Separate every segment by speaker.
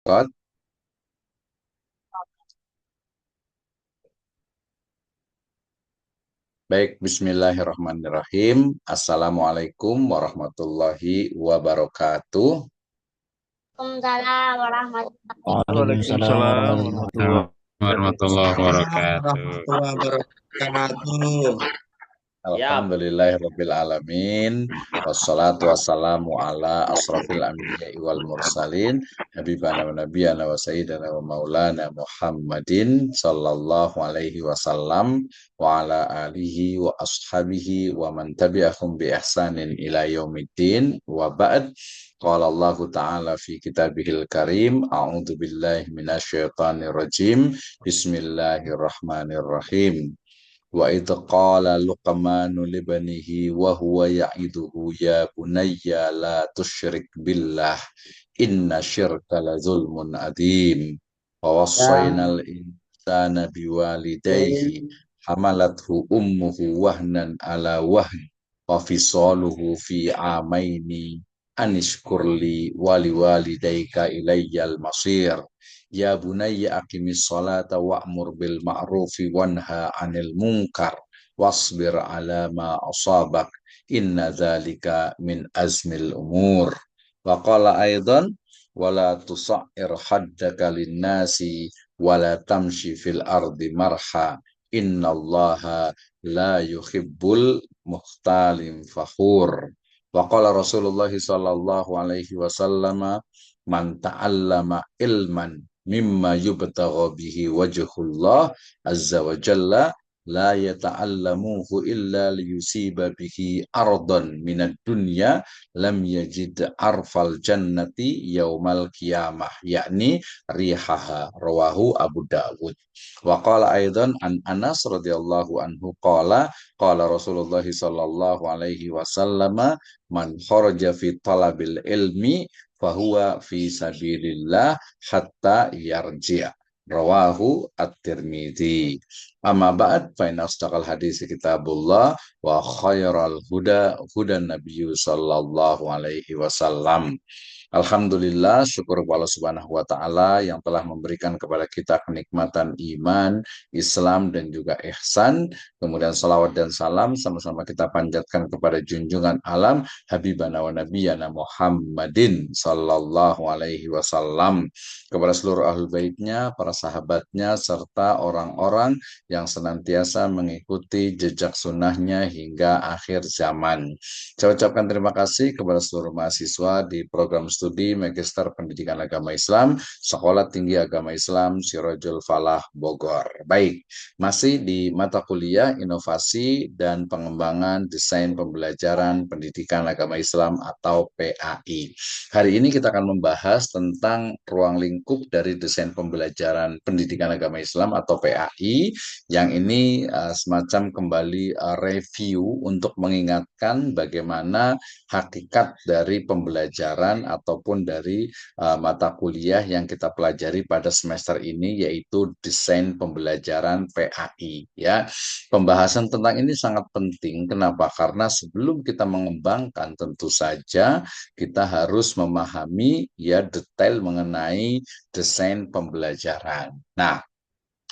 Speaker 1: Kot. Baik, bismillahirrahmanirrahim. Assalamualaikum warahmatullahi wabarakatuh.
Speaker 2: Waalaikumsalam warahmatullahi
Speaker 3: Waalaikumsalam
Speaker 4: Waalaikumsalam
Speaker 3: warahmatullahi
Speaker 4: warahmatullahi wabarakatuh.
Speaker 3: warahmatullahi wabarakatuh.
Speaker 2: Siap.
Speaker 1: Alhamdulillahirabbil alamin. Wassalatu wassalamu ala asrafil anbiya'i wal mursalin. Habibana wa nabiyana wa sayyidina wa maulana Muhammadin sallallahu alaihi wasallam wa ala alihi wa ashabihi wa man tabi'ahum bi ihsanin ila yaumiddin wa ba'd. Qala Allah Ta'ala fi kitabihil karim. A'udzu billahi minasyaitonir rajim. Bismillahirrahmanirrahim. Wa idh qala Luqmanu libanihi wa huwa ya'iduhu ya bunayya la tusyrik billah inna syirka la zulmun adim. Wa
Speaker 3: Ya,
Speaker 1: wassaynal insana biwalidayhi hamalathu ummuhu wahnan ala wahn wa fisaluhu fi amaini anishkurli wali walidayka ilayyal masir. Ya bunayya aqimis salata wa'mur bil ma'rufi wanha 'anil munkar wasbir 'ala ma asabak inna dzalika min azmil umur. Wa qala aidan wala tusa'ir haddaka linnasi wala tamshi fil ardi marha innallaha la yuhibbul muhtalim fakhur. Wa qala Rasulullah sallallahu alaihi wasallam man ta'allama ilman mimma yubtagha bihi wajhullah azza wa jalla la yata'allamuhu illa liyusiba bihi ardan minad dunya lam yajid arfal jannati yaumal qiyamah yakni rihaha rawahu Abu Dawud. Wa qala aidan an Anas radhiyallahu anhu qala Rasulullah sallallahu alaihi wasallam man kharaja fi talabil ilmi fahuwa fi sabilillah hatta yarji'a. Rawahu at-Tirmidzi. Amma ba'd fa inna asdaqal hadis kitabullah wa khairal huda hudan nabiyyu sallallahu alaihi wasallam. Alhamdulillah, syukur kepada Allah Subhanahu wa taala yang telah memberikan kepada kita kenikmatan iman, Islam dan juga ihsan. Kemudian salawat dan salam sama-sama kita panjatkan kepada junjungan alam Habibana wa Nabiyana Muhammadin sallallahu alaihi wasallam, kepada seluruh ahlul baitnya, para sahabatnya, serta orang-orang yang senantiasa mengikuti jejak sunnahnya hingga akhir zaman. Saya ucapkan terima kasih kepada seluruh mahasiswa di program studi Magister Pendidikan Agama Islam, Sekolah Tinggi Agama Islam, Sirojul Falah, Bogor. Baik, masih di mata kuliah Inovasi dan Pengembangan Desain Pembelajaran Pendidikan Agama Islam atau PAI. Hari ini kita akan membahas tentang ruang lingkup dari Desain Pembelajaran Pendidikan Agama Islam atau PAI, yang ini semacam kembali review untuk mengingatkan bagaimana hakikat dari pembelajaran ataupun dari mata kuliah yang kita pelajari pada semester ini, yaitu desain pembelajaran PAI. Ya, pembahasan tentang ini sangat penting. Kenapa? Karena sebelum kita mengembangkan, tentu saja kita harus memahami ya detail mengenai desain pembelajaran. Nah,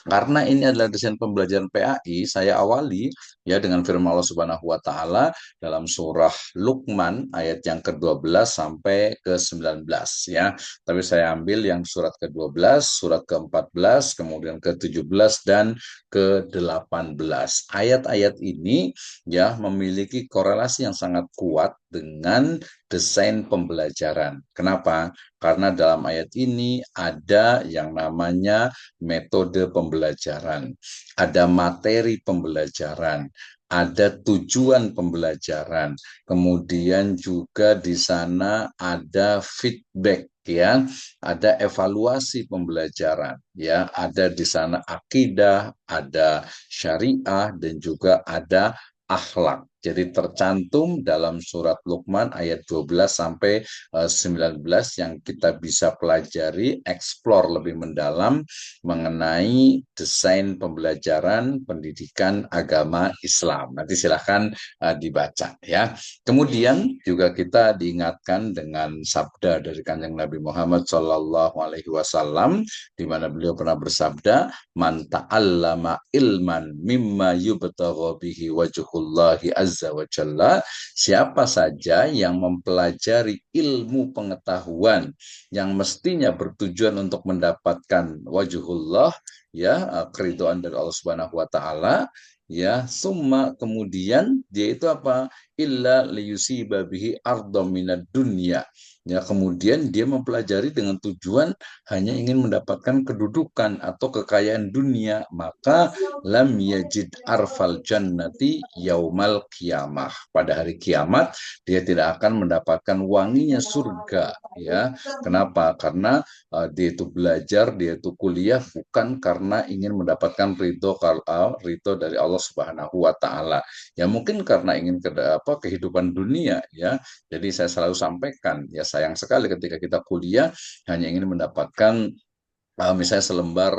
Speaker 1: karena ini adalah desain pembelajaran PAI, saya awali ya dengan firman Allah Subhanahu wa taala dalam surah Luqman ayat yang ke-12 sampai ke-19 ya. Tapi saya ambil yang surat ke-12, surat ke-14, kemudian ke-17 dan ke-18. Ayat-ayat ini ya memiliki korelasi yang sangat kuat dengan desain pembelajaran. Kenapa? Karena dalam ayat ini ada yang namanya metode pembelajaran, ada materi pembelajaran, ada tujuan pembelajaran, kemudian juga di sana ada feedback ya, ada evaluasi pembelajaran ya, ada di sana akidah, ada syariah dan juga ada akhlak. Jadi tercantum dalam surat Luqman ayat 12 sampai 19 yang kita bisa pelajari, eksplor lebih mendalam mengenai desain pembelajaran pendidikan agama Islam. Nanti silahkan dibaca ya. Kemudian juga kita diingatkan dengan sabda dari Kanjeng Nabi Muhammad SAW, di mana beliau pernah bersabda, man ta'allama ilman mimma yubtagha bihi wajhullahi azza wa jalla, siapa saja yang mempelajari ilmu pengetahuan yang mestinya bertujuan untuk mendapatkan wajhullah, ya, keridhaan dari Allah Subhanahu wa taala, ya, summa kemudian dia itu apa, illa liyusiba bihi ardham minad dunya, ya, kemudian dia mempelajari dengan tujuan hanya ingin mendapatkan kedudukan atau kekayaan dunia, maka lam yajid arfal jannati yaumal qiyamah, pada hari kiamat dia tidak akan mendapatkan wanginya surga, ya. Kenapa? Karena dia itu belajar, dia itu kuliah bukan karena ingin mendapatkan ridho dari Allah Subhanahu wa taala. Ya mungkin karena ingin kehidupan dunia, ya. Jadi saya selalu sampaikan, ya sayang sekali ketika kita kuliah hanya ingin mendapatkan misalnya selembar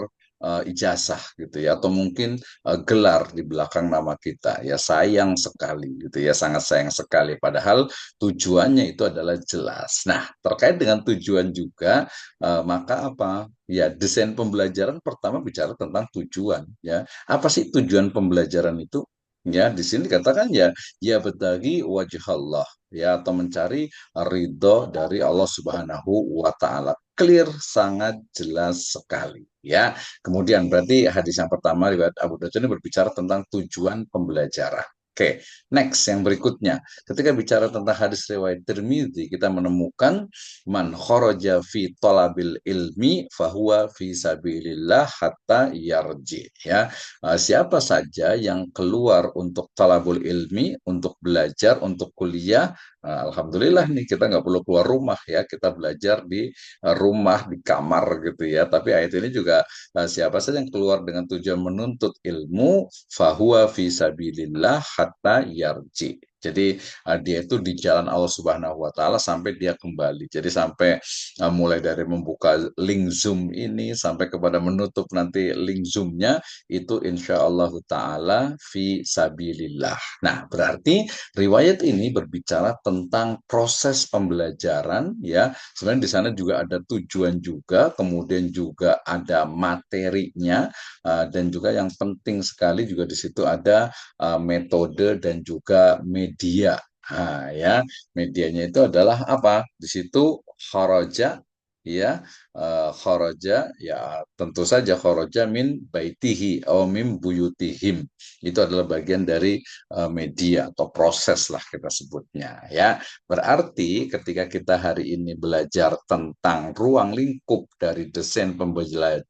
Speaker 1: ijazah gitu ya, atau mungkin gelar di belakang nama kita, ya sayang sekali gitu ya, sangat sayang sekali, padahal tujuannya itu adalah jelas. Nah, terkait dengan tujuan juga, maka apa ya, desain pembelajaran pertama bicara tentang tujuan, ya apa sih tujuan pembelajaran itu, ya di sini dikatakan ya betagi wajah Allah, ya, atau mencari ridho dari Allah Subhanahu wa taala. Clear, sangat jelas sekali, ya. Kemudian berarti hadis yang pertama riwayat Abu Daud ini berbicara tentang tujuan pembelajaran. Oke, next yang berikutnya. Ketika bicara tentang hadis riwayat Tirmidzi, kita menemukan man kharaja fi talabil ilmi fahuwa fi sabilillah hatta yarji, ya. Siapa saja yang keluar untuk talabul ilmi, untuk belajar, untuk kuliah, alhamdulillah nih kita nggak perlu keluar rumah, ya, kita belajar di rumah, di kamar gitu ya. Tapi ayat ini juga siapa saja yang keluar dengan tujuan menuntut ilmu, fahuwa fi sabilillah hatta yarji. Jadi dia itu di jalan Allah Subhanahu wa taala sampai dia kembali. Jadi sampai mulai dari membuka link Zoom ini sampai kepada menutup nanti link Zoom-nya, itu insya Allah taala fi sabilillah. Nah, berarti riwayat ini berbicara tentang proses pembelajaran, ya. Sebenarnya di sana juga ada tujuan juga, kemudian juga ada materinya, dan juga yang penting sekali juga di situ ada metode dan juga media. Nah, ya, medianya itu adalah apa? Di situ kharaja, ya, kharaja, ya tentu saja kharaja min baitihi atau min buyutihim. Itu adalah bagian dari media atau proses lah kita sebutnya, ya. Berarti ketika kita hari ini belajar tentang ruang lingkup dari desain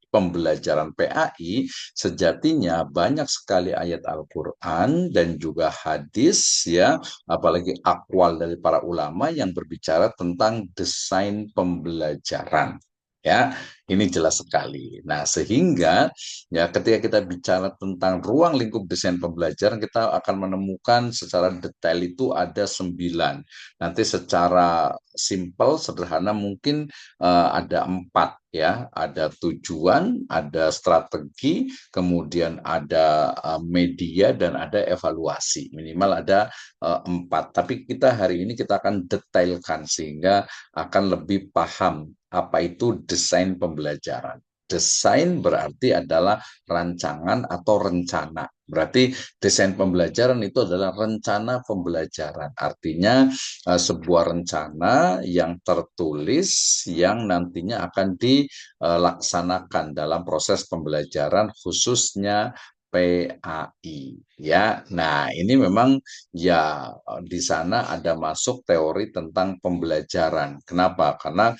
Speaker 1: pembelajaran PAI, sejatinya banyak sekali ayat Al-Qur'an dan juga hadis, ya, apalagi akwal dari para ulama yang berbicara tentang desain pembelajaran. Ya, ini jelas sekali. Nah, sehingga ya ketika kita bicara tentang ruang lingkup desain pembelajaran, kita akan menemukan secara detail itu ada 9. Nanti secara simpel, sederhana mungkin ada 4, ya. Ada tujuan, ada strategi, kemudian ada media, dan ada evaluasi. Minimal ada 4. Tapi kita hari ini kita akan detailkan sehingga akan lebih paham apa itu desain pembelajaran. Desain berarti adalah rancangan atau rencana. Berarti desain pembelajaran itu adalah rencana pembelajaran. Artinya sebuah rencana yang tertulis yang nantinya akan dilaksanakan dalam proses pembelajaran, khususnya PAI, ya. Nah, ini memang ya di sana ada masuk teori tentang pembelajaran. Kenapa? Karena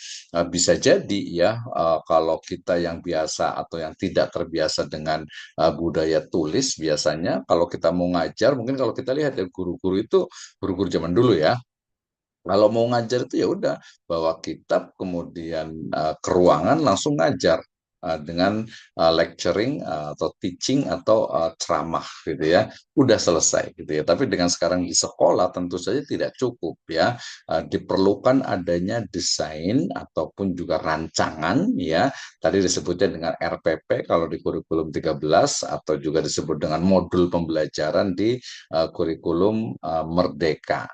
Speaker 1: bisa jadi ya kalau kita yang biasa atau yang tidak terbiasa dengan budaya tulis, biasanya kalau kita mau ngajar, mungkin kalau kita lihat ya guru-guru itu, guru-guru zaman dulu ya, kalau mau ngajar itu ya udah bawa kitab, kemudian ke ruangan langsung ngajar. dengan lecturing atau teaching atau ceramah gitu ya, udah selesai gitu ya. Tapi dengan sekarang di sekolah tentu saja tidak cukup ya. Diperlukan adanya desain ataupun juga rancangan ya. Tadi disebutnya dengan RPP kalau di kurikulum 13 atau juga disebut dengan modul pembelajaran di kurikulum Merdeka.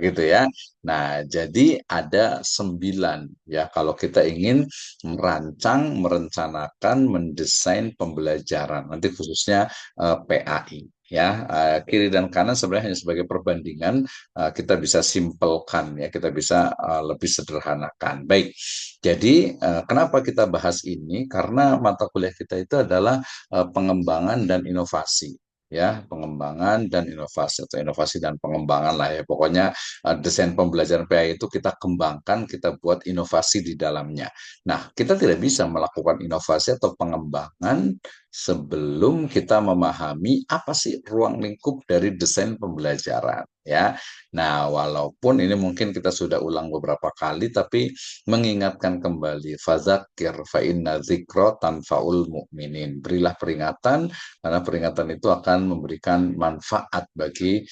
Speaker 1: Gitu ya. Nah, jadi ada 9 ya kalau kita ingin merancang, merencanakan, mendesain pembelajaran. Nanti khususnya PAI ya. Kiri dan kanan sebenarnya hanya sebagai perbandingan, kita bisa simpelkan ya, kita bisa lebih sederhanakan. Baik. Jadi kenapa kita bahas ini? Karena mata kuliah kita itu adalah pengembangan dan inovasi ya, pengembangan dan inovasi atau inovasi dan pengembangan lah ya, pokoknya desain pembelajaran PAI itu kita kembangkan, kita buat inovasi di dalamnya. Nah, kita tidak bisa melakukan inovasi atau pengembangan sebelum kita memahami apa sih ruang lingkup dari desain pembelajaran ya. Nah, walaupun ini mungkin kita sudah ulang beberapa kali, tapi mengingatkan kembali, fadzakir fa inna dzikra tanfaul mu'minin. Berilah peringatan karena peringatan itu akan memberikan manfaat bagi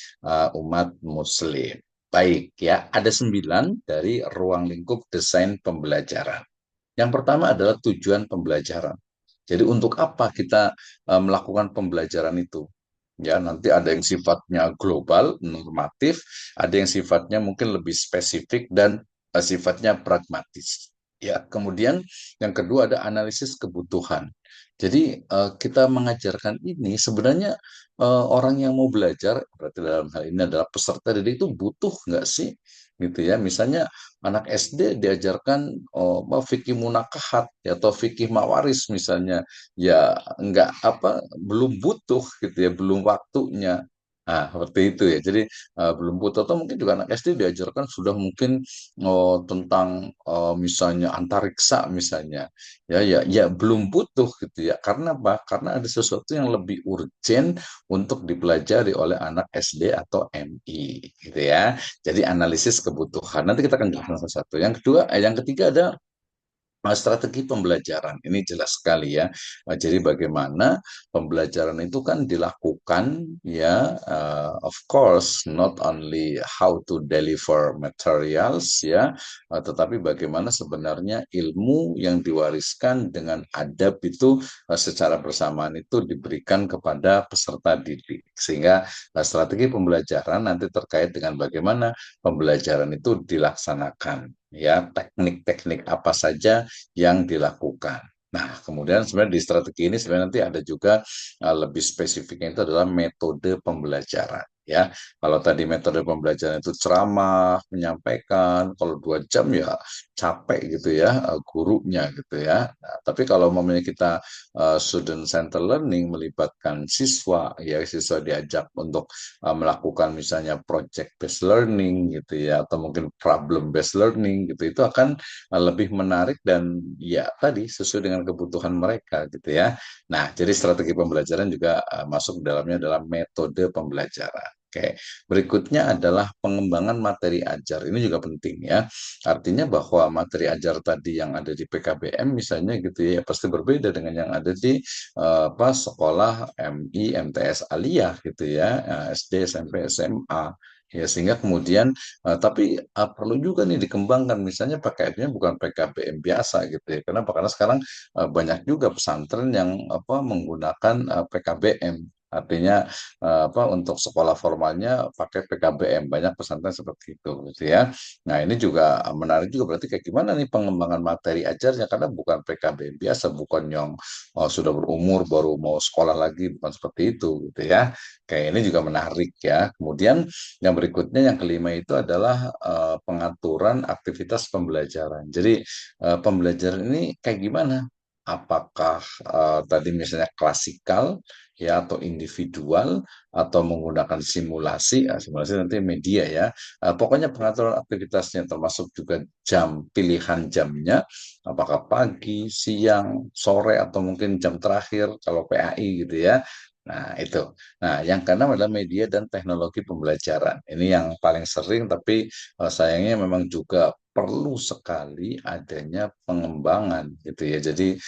Speaker 1: umat muslim. Baik ya, ada 9 dari ruang lingkup desain pembelajaran. Yang pertama adalah tujuan pembelajaran. Jadi untuk apa kita melakukan pembelajaran itu? Ya, nanti ada yang sifatnya global, normatif, ada yang sifatnya mungkin lebih spesifik dan sifatnya pragmatis. Ya, kemudian yang kedua ada analisis kebutuhan. Jadi kita mengajarkan ini sebenarnya orang yang mau belajar, berarti dalam hal ini adalah peserta didik itu butuh nggak sih? Gitu ya. Misalnya anak SD diajarkan fikih munakahat ya, atau fikih mawaris misalnya, ya nggak apa, belum butuh gitu ya, belum waktunya. Nah, seperti itu ya. Jadi belum butuh, atau mungkin juga anak SD diajarkan sudah mungkin tentang misalnya antariksa misalnya. Ya belum butuh gitu ya. Karena apa? Karena ada sesuatu yang lebih urgent untuk dipelajari oleh anak SD atau MI gitu ya. Jadi analisis kebutuhan. Nanti kita akan jelaskan satu-satu. Yang kedua, yang ketiga ada strategi pembelajaran. Ini jelas sekali ya. Jadi bagaimana pembelajaran itu kan dilakukan ya, of course not only how to deliver materials ya, tetapi bagaimana sebenarnya ilmu yang diwariskan dengan adab itu secara bersamaan itu diberikan kepada peserta didik. Sehingga strategi pembelajaran nanti terkait dengan bagaimana pembelajaran itu dilaksanakan ya, teknik-teknik apa saja yang dilakukan. Nah, kemudian sebenarnya di strategi ini sebenarnya nanti ada juga lebih spesifiknya itu adalah metode pembelajaran. Ya, kalau tadi metode pembelajaran itu ceramah, menyampaikan, kalau 2 jam ya capek gitu ya gurunya gitu ya. Nah, tapi kalau memang kita student center learning melibatkan siswa, ya siswa diajak untuk melakukan misalnya project based learning gitu ya, atau mungkin problem based learning gitu, itu akan lebih menarik dan ya tadi sesuai dengan kebutuhan mereka gitu ya. Nah, jadi strategi pembelajaran juga masuk dalamnya adalah metode pembelajaran. Oke, berikutnya adalah pengembangan materi ajar. Ini juga penting ya. Artinya bahwa materi ajar tadi yang ada di PKBM misalnya gitu ya, pasti berbeda dengan yang ada di sekolah MI, MTS Aliyah gitu ya, SD, SMP, SMA. Ya, sehingga kemudian tapi perlu juga nih dikembangkan, misalnya PKM-nya bukan PKBM biasa gitu ya. Kenapa? Karena sekarang banyak juga pesantren yang menggunakan PKBM. Artinya untuk sekolah formalnya pakai PKBM, banyak pesantren seperti itu gitu ya. Nah, ini juga menarik juga, berarti kayak gimana nih pengembangan materi ajarnya, karena bukan PKBM biasa, bukan yang sudah berumur baru mau sekolah lagi, bukan seperti itu gitu ya. Kayak ini juga menarik ya. Kemudian yang berikutnya, yang kelima itu adalah pengaturan aktivitas pembelajaran. Jadi pembelajaran ini kayak gimana? Apakah tadi misalnya klasikal ya, atau individual, atau menggunakan simulasi? Simulasi nanti media ya. Pokoknya pengaturan aktivitasnya termasuk juga jam, pilihan jamnya, apakah pagi, siang, sore, atau mungkin jam terakhir kalau PAI gitu ya. Nah, itu. Nah, yang keenam adalah media dan teknologi pembelajaran. Ini yang paling sering, tapi sayangnya memang juga perlu sekali adanya pengembangan gitu ya. Jadi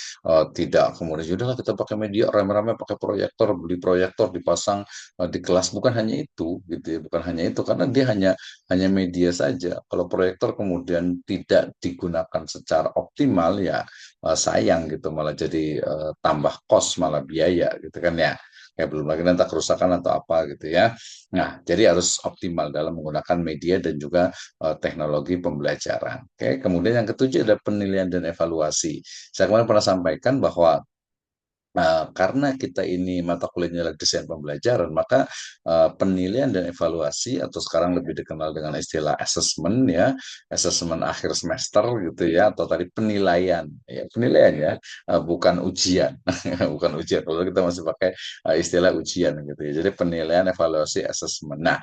Speaker 1: tidak kemudian udahlah kita pakai media rame-rame pakai proyektor, beli proyektor dipasang di kelas. Bukan hanya itu gitu ya, bukan hanya itu karena dia hanya media saja. Kalau proyektor kemudian tidak digunakan secara optimal ya sayang gitu malah jadi tambah kos malah biaya gitu kan ya. Ya belum lagi nanti kerusakan atau apa gitu ya. Nah, jadi harus optimal dalam menggunakan media dan juga teknologi pembelajaran. Oke, kemudian yang ketujuh ada penilaian dan evaluasi. Saya kemarin pernah sampaikan bahwa karena kita ini mata kuliahnya adalah desain pembelajaran, maka penilaian dan evaluasi atau sekarang lebih dikenal dengan istilah assessment ya, assessment akhir semester gitu ya, atau tadi penilaian ya, bukan ujian, bukan ujian. Kalau kita masih pakai istilah ujian gitu ya. Jadi penilaian, evaluasi, assessment. Nah,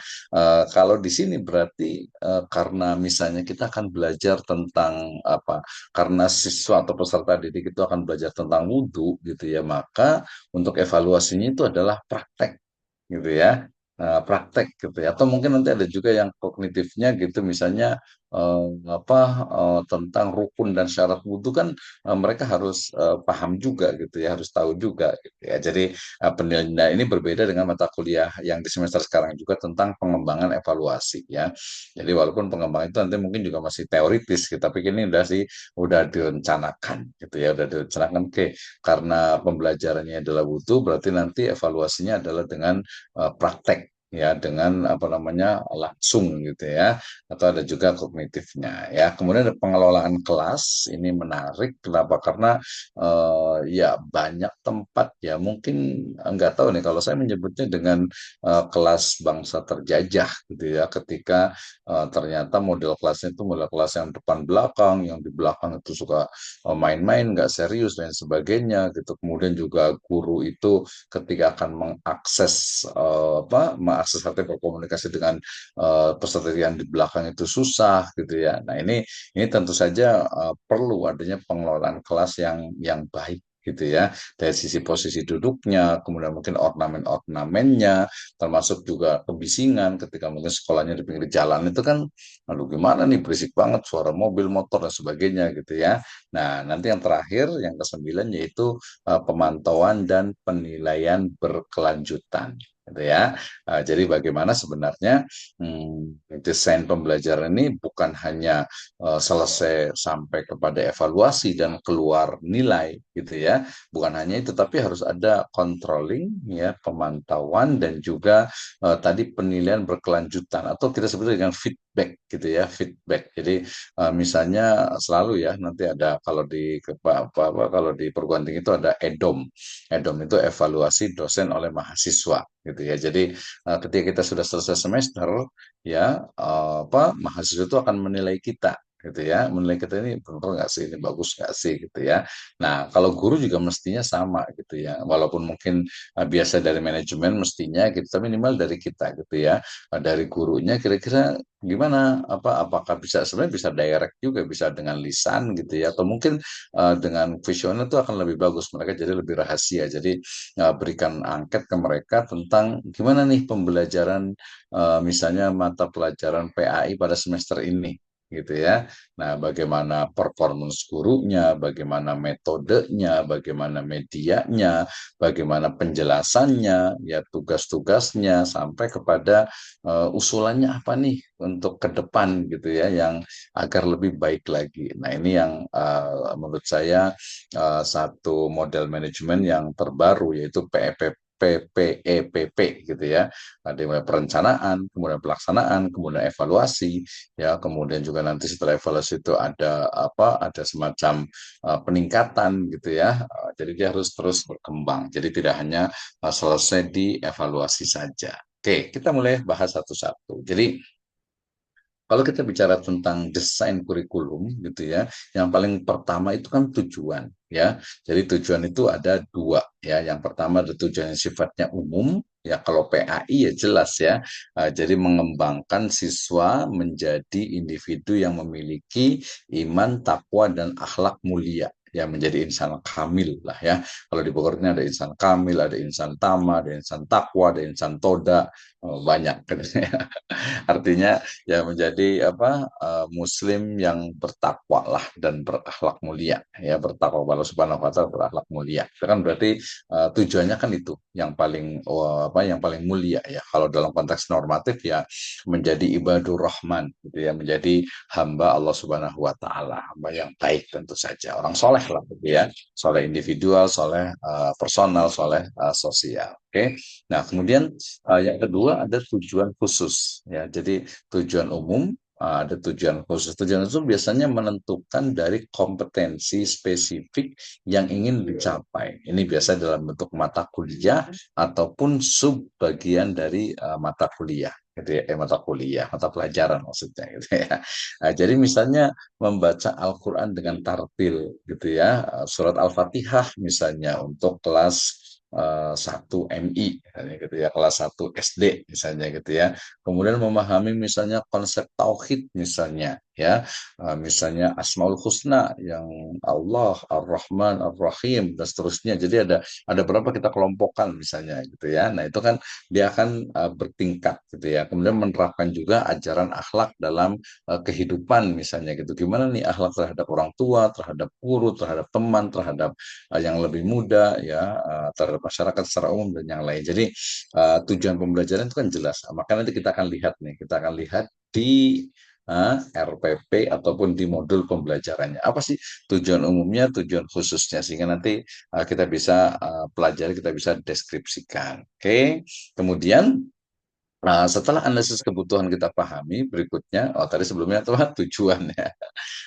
Speaker 1: kalau di sini berarti karena misalnya kita akan belajar tentang apa? Karena siswa atau peserta didik itu akan belajar tentang wudhu gitu ya, maka untuk evaluasinya itu adalah praktek gitu ya. Praktek gitu ya, atau mungkin nanti ada juga yang kognitifnya gitu, misalnya apa tentang rukun dan syarat wudhu kan mereka harus paham juga gitu ya, harus tahu juga gitu ya. Jadi penilaian ini berbeda dengan mata kuliah yang di semester sekarang juga tentang pengembangan evaluasi ya. Jadi walaupun pengembangan itu nanti mungkin juga masih teoritis gitu, tapi ini udah direncanakan gitu ya, udah direncanakan. Oke, karena pembelajarannya adalah wudhu, berarti nanti evaluasinya adalah dengan praktek ya, dengan apa namanya langsung gitu ya, atau ada juga kognitifnya ya. Kemudian ada pengelolaan kelas, ini menarik. Kenapa? Karena ya banyak tempat ya, mungkin nggak tahu nih kalau saya menyebutnya dengan kelas bangsa terjajah gitu ya, ketika ternyata model kelasnya itu model kelas yang depan belakang, yang di belakang itu suka main-main, nggak serius dan sebagainya gitu. Kemudian juga guru itu ketika akan mengakses atau berkomunikasi dengan peserta yang di belakang itu susah gitu ya. Nah, ini tentu saja perlu adanya pengelolaan kelas yang baik gitu ya, dari sisi posisi duduknya, kemudian mungkin ornamen-ornamennya, termasuk juga kebisingan ketika mungkin sekolahnya di pinggir jalan itu kan, aduh gimana nih berisik banget suara mobil, motor dan sebagainya gitu ya. Nah, nanti yang terakhir yang kesembilan yaitu pemantauan dan penilaian berkelanjutan gitu ya. Jadi bagaimana sebenarnya desain pembelajaran ini bukan hanya selesai sampai kepada evaluasi dan keluar nilai gitu ya. Bukan hanya itu, tapi harus ada controlling ya, pemantauan dan juga tadi penilaian berkelanjutan atau kita sebut dengan feedback gitu ya, feedback. Jadi misalnya selalu ya nanti ada kalau di kalau di perguruan tinggi itu ada EDOM. EDOM itu evaluasi dosen oleh mahasiswa gitu ya. Jadi ketika kita sudah selesai semester ya mahasiswa itu akan menilai kita gitu ya, menilai kita ini benar nggak sih, ini bagus nggak sih gitu ya. Nah, kalau guru juga mestinya sama gitu ya, walaupun mungkin biasa dari manajemen mestinya gitu, tapi minimal dari kita gitu ya. Dari gurunya kira-kira gimana, apakah bisa, sebenarnya bisa direct juga, bisa dengan lisan gitu ya, atau mungkin dengan visioner itu akan lebih bagus, mereka jadi lebih rahasia. Jadi berikan angket ke mereka tentang gimana nih pembelajaran misalnya mata pelajaran PAI pada semester ini gitu ya. Nah, bagaimana performance gurunya, bagaimana metodenya, bagaimana medianya, bagaimana penjelasannya, ya tugas-tugasnya, sampai kepada usulannya apa nih untuk ke depan gitu ya, yang agar lebih baik lagi. Nah, ini yang menurut saya satu model manajemen yang terbaru yaitu PPEPP gitu ya. Ada mulai perencanaan, kemudian pelaksanaan, kemudian evaluasi, ya, kemudian juga nanti setelah evaluasi itu ada apa? Ada semacam peningkatan gitu ya. Jadi dia harus terus berkembang. Jadi tidak hanya selesai di evaluasi saja. Oke, kita mulai bahas satu-satu. Jadi kalau kita bicara tentang desain kurikulum gitu ya, yang paling pertama itu kan tujuan ya. Jadi tujuan itu ada dua ya. Yang pertama ada tujuan yang sifatnya umum ya. Kalau PAI ya jelas ya. Jadi mengembangkan siswa menjadi individu yang memiliki iman, takwa dan akhlak mulia. ya menjadi insan kamil lah ya. Kalau di Bogor ini ada insan kamil, ada insan tama, ada insan takwa, ada insan toda, banyak kan ya. Artinya ya menjadi apa muslim yang bertakwa lah dan berakhlak mulia ya, bertakwa kepada Allah Subhanahu wa taala, berakhlak mulia. Itu kan berarti tujuannya kan itu yang paling yang paling mulia ya. Kalau dalam konteks normatif ya menjadi ibadur rahman gitu ya, menjadi hamba Allah Subhanahu wa taala, hamba yang baik tentu saja, orang soleh lah gitu ya, soleh individual, soleh personal, soleh sosial. Oke. Nah, kemudian yang kedua ada tujuan khusus ya. Jadi tujuan umum, ada tujuan khusus. Tujuan khusus biasanya menentukan dari kompetensi spesifik yang ingin dicapai. Ini biasa dalam bentuk mata kuliah ataupun sub bagian dari mata kuliah. Gitu ya, mata pelajaran maksudnya gitu ya. Nah, jadi misalnya membaca Al-Quran dengan tartil gitu ya, surat Al-Fatihah misalnya untuk kelas 1 MI misalnya gitu ya, kelas 1 SD misalnya gitu ya. Kemudian memahami misalnya konsep tauhid misalnya ya, misalnya Asmaul Husna yang Allah, Ar-Rahman, Ar-Rahim dan seterusnya. Jadi ada berapa kita kelompokkan misalnya gitu ya. Nah, itu kan dia akan bertingkat gitu ya. Kemudian menerapkan juga ajaran akhlak dalam kehidupan misalnya gitu. Gimana nih akhlak terhadap orang tua, terhadap guru, terhadap teman, terhadap yang lebih muda ya, terhadap masyarakat secara umum dan yang lain. Jadi tujuan pembelajaran itu kan jelas. Maka nanti kita akan lihat nih, kita akan lihat di RPP ataupun di modul pembelajarannya. Apa sih tujuan umumnya, tujuan khususnya, sehingga nanti kita bisa pelajari, kita bisa deskripsikan. Oke. Kemudian setelah analisis kebutuhan kita pahami, berikutnya, tadi sebelumnya itu tujuannya.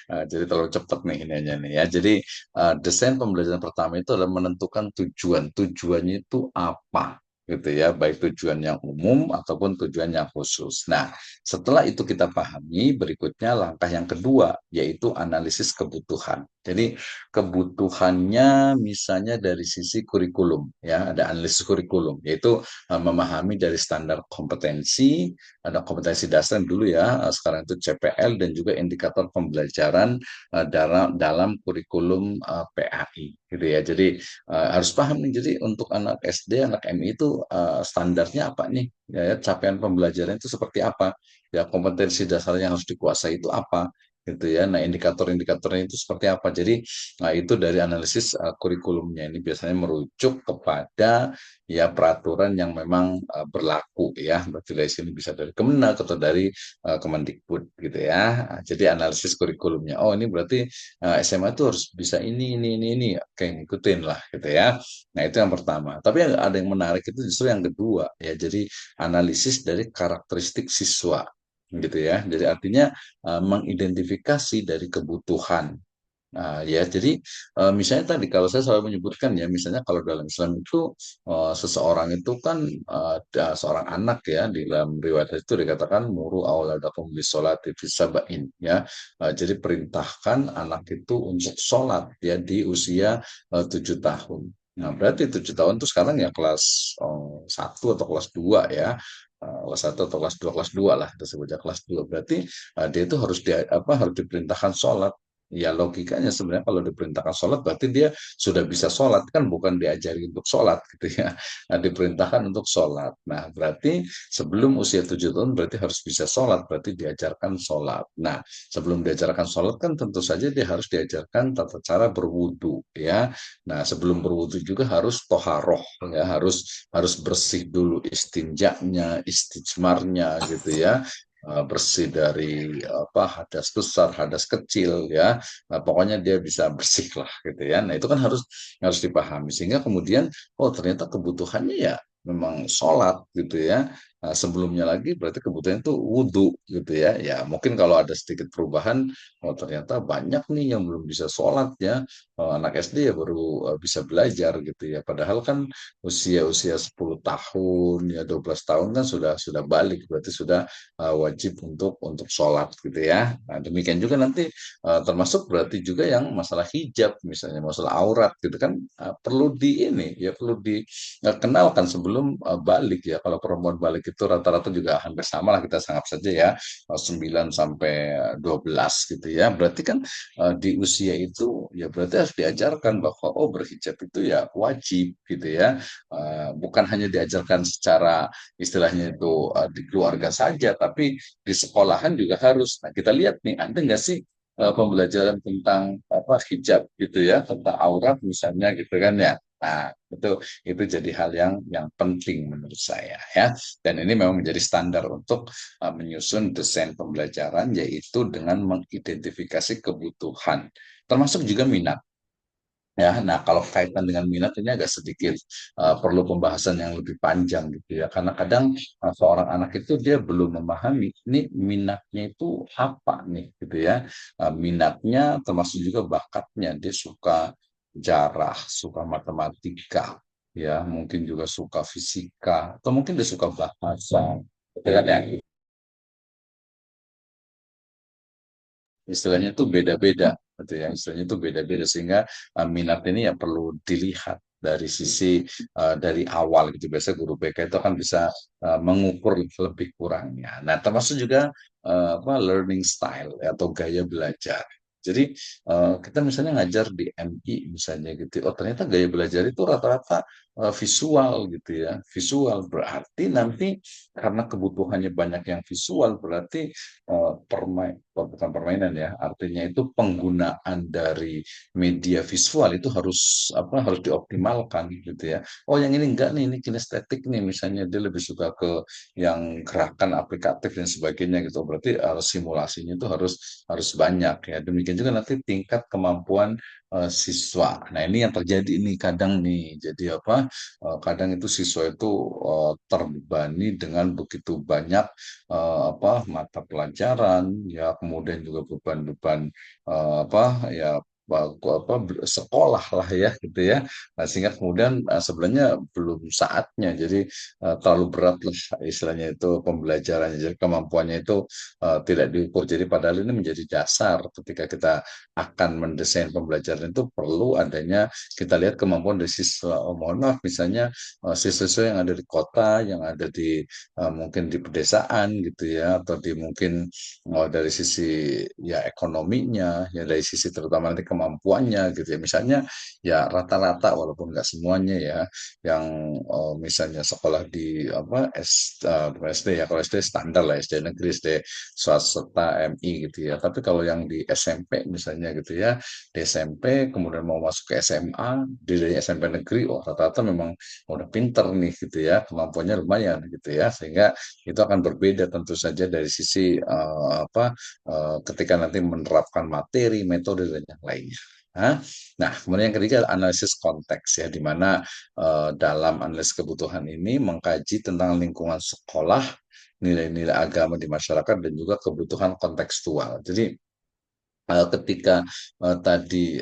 Speaker 1: Jadi terlalu cepat nih ininya nih ya. Jadi desain pembelajaran pertama itu adalah menentukan tujuan. Tujuannya itu apa? Gitu ya, baik tujuan yang umum ataupun tujuan yang khusus. Nah, setelah itu kita pahami, berikutnya langkah yang kedua yaitu analisis kebutuhan. Jadi kebutuhannya misalnya dari sisi kurikulum ya, ada analisis kurikulum yaitu memahami dari standar kompetensi, ada kompetensi dasar dulu ya, sekarang itu CPL dan juga indikator pembelajaran dalam kurikulum PAI gitu ya. Jadi harus paham nih. Jadi untuk anak SD, anak MI itu standarnya apa nih? Ya, capaian pembelajaran itu seperti apa? Ya, kompetensi dasar yang harus dikuasai itu apa? Gitu ya. Nah, indikator-indikatornya itu seperti apa? Jadi, nah itu dari analisis kurikulumnya ini biasanya merujuk kepada ya peraturan yang memang berlaku ya. Berarti dari sini bisa dari Kemenak atau dari Kemendikbud gitu ya. Jadi analisis kurikulumnya. Oh, ini berarti SMA itu harus bisa ini. Oke, ngikutin lah gitu ya. Nah, itu yang pertama. Tapi ada yang menarik itu justru yang kedua ya. Jadi analisis dari karakteristik siswa gitu ya. Jadi artinya mengidentifikasi dari kebutuhan. Nah, ya, jadi misalnya tadi kalau saya selalu menyebutkan ya, misalnya kalau dalam Islam itu seseorang itu kan seorang anak ya, di dalam riwayat itu dikatakan muru auladakum bisolati fisabain ya. Jadi perintahkan anak itu untuk sholat ya di usia 7 tahun. Nah, berarti 7 tahun itu sekarang ya kelas 1 atau kelas 2 ya. Kelas 1 atau kelas 2 lah, kita sebutnya kelas 2. Berarti dia itu harus diperintahkan sholat. Ya logikanya sebenarnya kalau diperintahkan sholat berarti dia sudah bisa sholat, kan bukan diajari untuk sholat gitu ya. Nah, diperintahkan untuk sholat. Nah, berarti sebelum usia 7 tahun berarti harus bisa sholat, berarti diajarkan sholat. Nah, sebelum diajarkan sholat kan tentu saja dia harus diajarkan tata cara berwudu ya. Nah, sebelum berwudu juga harus toharoh ya, harus bersih dulu, istinjaknya, istijmarnya gitu ya, bersih dari hadas besar, hadas kecil ya. Nah, pokoknya dia bisa bersih lah gitu ya. Nah, itu kan harus dipahami sehingga kemudian oh ternyata kebutuhannya ya memang sholat gitu ya. Nah, sebelumnya lagi berarti kebutuhannya itu wudhu gitu ya. Ya mungkin kalau ada sedikit perubahan, oh ternyata banyak nih yang belum bisa sholat ya. Anak SD ya baru bisa belajar gitu ya. Padahal kan usia-usia 10 tahun ya 12 tahun kan sudah balik, berarti sudah wajib untuk sholat gitu ya. Nah, demikian juga nanti termasuk berarti juga yang masalah hijab misalnya, masalah aurat gitu kan perlu perlu dikenalkan sebelum balik ya. Kalau perempuan balik itu rata-rata juga hampir sama lah kita anggap saja ya 9 sampai 12 gitu ya. Berarti kan di usia itu ya berarti harus diajarkan bahwa oh berhijab itu ya wajib gitu ya. Bukan hanya diajarkan secara istilahnya itu di keluarga saja, tapi di sekolahan juga harus. Nah, kita lihat nih, ada nggak sih pembelajaran tentang apa hijab gitu ya, tentang aurat misalnya gitu kan ya. Nah, itu jadi hal yang penting menurut saya ya. Dan ini memang menjadi standar untuk menyusun desain pembelajaran yaitu dengan mengidentifikasi kebutuhan termasuk juga minat. Ya, nah kalau kaitan dengan minat ini agak sedikit perlu pembahasan yang lebih panjang gitu ya, karena kadang seorang anak itu dia belum memahami ini minatnya itu apa nih gitu ya. Minatnya termasuk juga bakatnya, dia suka jarah, suka matematika, ya mungkin juga suka fisika, atau mungkin dia suka bahasa, gitu kan ya. Istilahnya itu beda-beda gitu ya, istilahnya itu beda-beda sehingga minat ini ya perlu dilihat dari sisi dari awal gitu. Biasanya guru BK itu kan bisa mengukur lebih kurangnya. Nah, termasuk juga apa learning style ya, atau gaya belajar. Jadi kita misalnya ngajar di MI misalnya gitu, oh ternyata gaya belajar itu rata-rata visual gitu ya, visual berarti nanti karena kebutuhannya banyak yang visual berarti bukan permainan ya, artinya itu penggunaan dari media visual itu harus apa harus dioptimalkan gitu ya. Oh yang ini enggak nih, ini kinestetik nih misalnya dia lebih suka ke yang gerakan aplikatif dan sebagainya gitu. Berarti simulasinya itu harus banyak ya. Demikian juga nanti tingkat kemampuan siswa. Nah ini yang terjadi ini kadang nih. Jadi apa? Kadang itu siswa itu terbebani dengan begitu banyak apa mata pelajaran ya, kemudian juga beban-beban apa ya sekolah lah ya gitu ya. Nah, sehingga kemudian sebenarnya belum saatnya, jadi terlalu berat lah istilahnya itu pembelajarannya, jadi kemampuannya itu tidak diukur. Jadi padahal ini menjadi dasar ketika kita akan mendesain pembelajaran itu perlu adanya kita lihat kemampuan dari siswa. Oh, mohon maaf misalnya siswa yang ada di kota, yang ada di mungkin di pedesaan gitu ya, atau di mungkin dari sisi ya ekonominya, ya dari sisi terutama nanti kemampuannya gitu ya. Misalnya ya rata-rata walaupun nggak semuanya ya, yang misalnya sekolah di apa bukan SD ya, kalau SD standar lah, SD negeri, SD swasta, MI gitu ya. Tapi kalau yang di SMP misalnya gitu ya, di SMP kemudian mau masuk ke SMA, dari SMP negeri, oh rata-rata memang udah pinter nih gitu ya, kemampuannya lumayan gitu ya, sehingga itu akan berbeda tentu saja dari sisi apa ketika nanti menerapkan materi, metode dan yang lainnya. Nah, kemudian yang ketiga analisis konteks ya, di mana dalam analisis kebutuhan ini mengkaji tentang lingkungan sekolah, nilai-nilai agama di masyarakat dan juga kebutuhan kontekstual. Jadi ketika tadi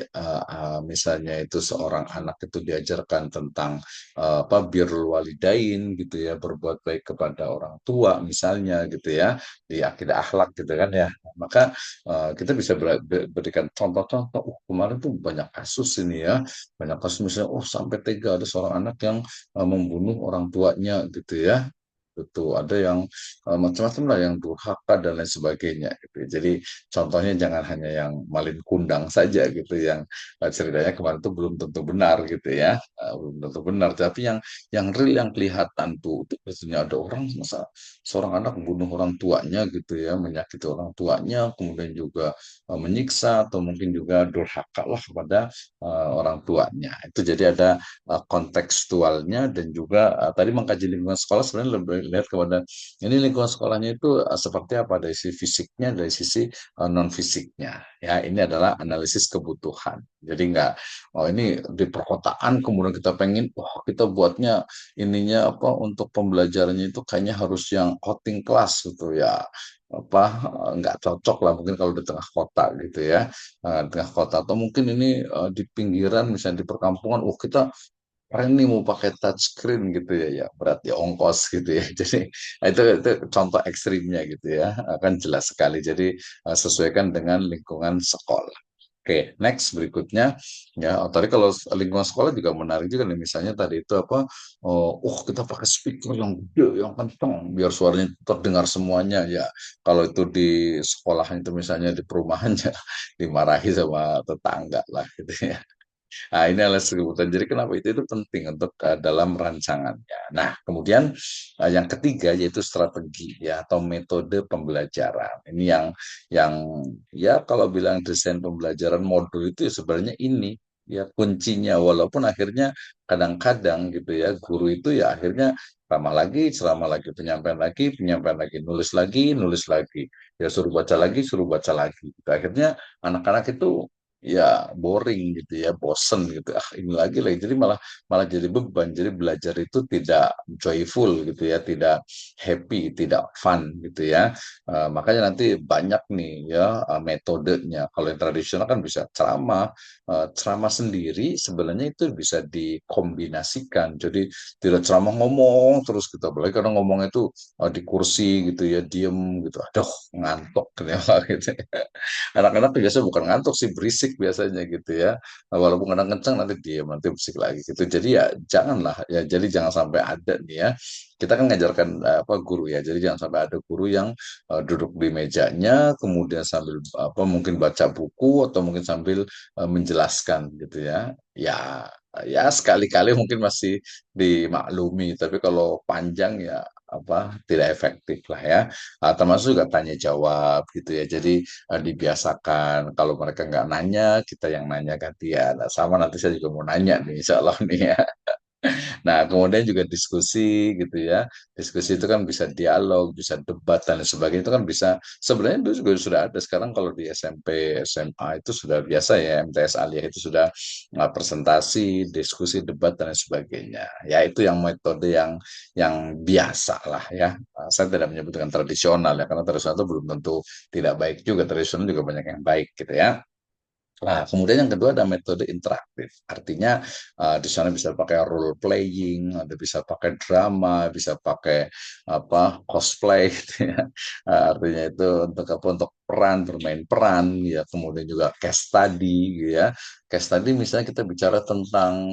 Speaker 1: misalnya itu seorang anak itu diajarkan tentang apa birrul walidain gitu ya, berbuat baik kepada orang tua misalnya gitu ya, di akidah akhlak gitu kan ya, maka kita bisa berikan contoh-contoh. Kemarin tuh banyak kasus ini ya, banyak kasus misalnya sampai tega ada seorang anak yang membunuh orang tuanya gitu ya. Itu ada yang macam-macam lah, yang durhaka dan lain sebagainya gitu. Jadi contohnya jangan hanya yang malin kundang saja gitu, yang ceritanya kemarin itu belum tentu benar gitu ya, belum tentu benar. Tapi yang real, yang kelihatan tuh itu biasanya ada orang masa seorang anak membunuh orang tuanya gitu ya, menyakiti orang tuanya, kemudian juga menyiksa atau mungkin juga durhaka lah kepada orang tuanya. Itu jadi ada kontekstualnya dan juga tadi mengkaji lingkungan sekolah sebenarnya lebih lihat kepada ini lingkungan sekolahnya itu seperti apa dari sisi fisiknya, dari sisi non fisiknya. Ya, ini adalah analisis kebutuhan. Jadi nggak, oh ini di perkotaan kemudian kita pengen, kita buatnya ininya apa untuk pembelajarannya itu kayaknya harus yang outing kelas gitu ya, apa nggak cocok lah mungkin kalau di tengah kota gitu ya, tengah kota, atau mungkin ini di pinggiran misalnya di perkampungan, kita keren nih mau pakai touchscreen gitu ya, ya berat ya ongkos gitu ya. Jadi itu contoh ekstrimnya gitu ya, akan jelas sekali. Jadi sesuaikan dengan lingkungan sekolah. Oke, next berikutnya ya. Tadi kalau lingkungan sekolah juga menarik juga nih. Misalnya tadi itu apa? Kita pakai speaker yang gede, yang kencang, biar suaranya terdengar semuanya. Ya, kalau itu di sekolahan itu misalnya di perumahannya dimarahi sama tetangga lah gitu ya. Nah, ini adalah sebutan. Jadi kenapa itu penting untuk dalam rancangannya. Nah, kemudian yang ketiga yaitu strategi ya atau metode pembelajaran. Ini yang ya kalau bilang desain pembelajaran modul itu ya sebenarnya ini ya kuncinya walaupun akhirnya kadang-kadang gitu ya guru itu ya akhirnya ceramah lagi, penyampaian lagi, nulis lagi, ya suruh baca lagi. Gitu. Akhirnya anak-anak itu ya boring gitu ya, bosen gitu. Ini lagi lagi. Jadi malah malah jadi beban. Jadi belajar itu tidak joyful gitu ya, tidak happy, tidak fun gitu ya. Makanya nanti banyak nih ya metodenya. Kalau yang tradisional kan bisa ceramah, ceramah sendiri sebenarnya itu bisa dikombinasikan. Jadi tidak ceramah ngomong terus gitu. Apalagi kadang ngomong itu di kursi gitu ya, diem gitu. Aduh, ngantuk gitu ya. Gitu. Anak-anak biasanya bukan ngantuk sih, berisik biasanya gitu ya. Walaupun kadang kencang nanti diam, nanti berisik lagi gitu. Jadi ya janganlah ya. Jadi jangan sampai ada nih ya. Kita kan ngajarkan apa guru ya. Jadi jangan sampai ada guru yang duduk di mejanya kemudian sambil apa mungkin baca buku atau mungkin sambil menjelaskan gitu ya. Ya sekali-kali mungkin masih dimaklumi, tapi kalau panjang ya apa tidak efektif lah ya. Termasuk juga tanya jawab gitu ya. Jadi dibiasakan kalau mereka nggak nanya kita yang nanya gantian. Nah, sama nanti saya juga mau nanya nih insya Allah nih ya. Nah, kemudian juga diskusi gitu ya. Diskusi itu kan bisa dialog, bisa debat dan lain sebagainya itu kan bisa sebenarnya itu juga sudah ada sekarang kalau di SMP, SMA itu sudah biasa ya MTS Aliyah itu sudah presentasi, diskusi, debat dan lain sebagainya. Ya itu yang metode yang biasa lah ya. Saya tidak menyebutkan tradisional ya karena tradisional itu belum tentu tidak baik juga. Tradisional juga banyak yang baik gitu ya. Nah, kemudian yang kedua ada metode interaktif. Artinya di sana bisa pakai role playing, ada bisa pakai drama, bisa pakai apa cosplay gitu ya. Artinya itu untuk apa? Untuk peran, bermain peran ya. Kemudian juga case study gitu ya. Case study misalnya kita bicara tentang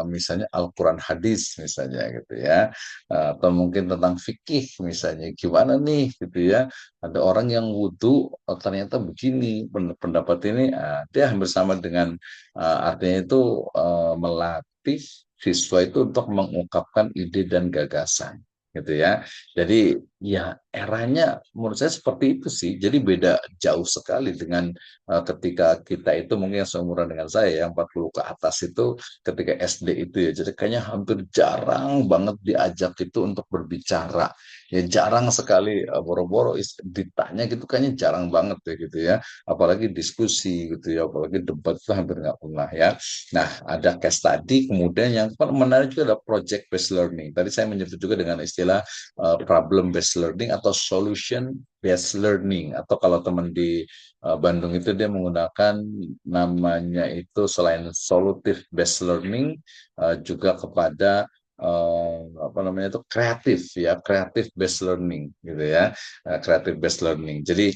Speaker 1: misalnya Al-Quran hadis misalnya gitu ya. Atau mungkin tentang fikih misalnya gimana nih gitu ya ada orang yang wudhu ternyata begini pendapat ini dia hampir sama dengan artinya itu melatih siswa itu untuk mengungkapkan ide dan gagasan gitu ya. Jadi ya eranya menurut saya seperti itu sih. Jadi beda jauh sekali dengan ketika kita itu mungkin yang seumuran dengan saya yang 40 ke atas itu ketika SD itu ya. Jadi kayaknya hampir jarang banget diajak itu untuk berbicara ya jarang sekali boro-boro ditanya gitu kayaknya jarang banget ya gitu ya apalagi diskusi gitu ya apalagi debat itu hampir nggak pernah ya. Nah ada case study kemudian yang menarik juga ada project based learning tadi saya menyebut juga dengan istilah problem based learning atau solution based learning atau kalau teman di Bandung itu dia menggunakan namanya itu selain solutive based learning juga kepada apa namanya itu kreatif based learning gitu ya kreatif based learning jadi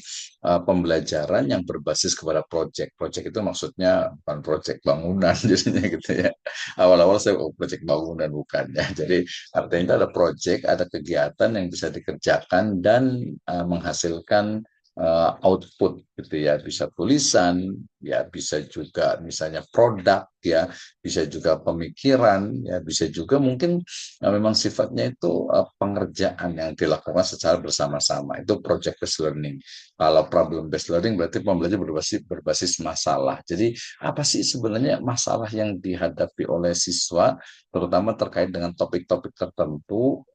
Speaker 1: pembelajaran yang berbasis kepada project itu maksudnya bukan project bangunan jadinya gitu ya awal-awal saya project bangunan bukan ya jadi artinya itu ada project ada kegiatan yang bisa dikerjakan dan menghasilkan output gitu ya bisa tulisan ya bisa juga misalnya produk ya bisa juga pemikiran ya bisa juga mungkin memang sifatnya itu pengerjaan yang dilakukan secara bersama-sama itu project based learning kalau problem based learning berarti pembelajaran berbasis masalah jadi apa sih sebenarnya masalah yang dihadapi oleh siswa terutama terkait dengan topik-topik tertentu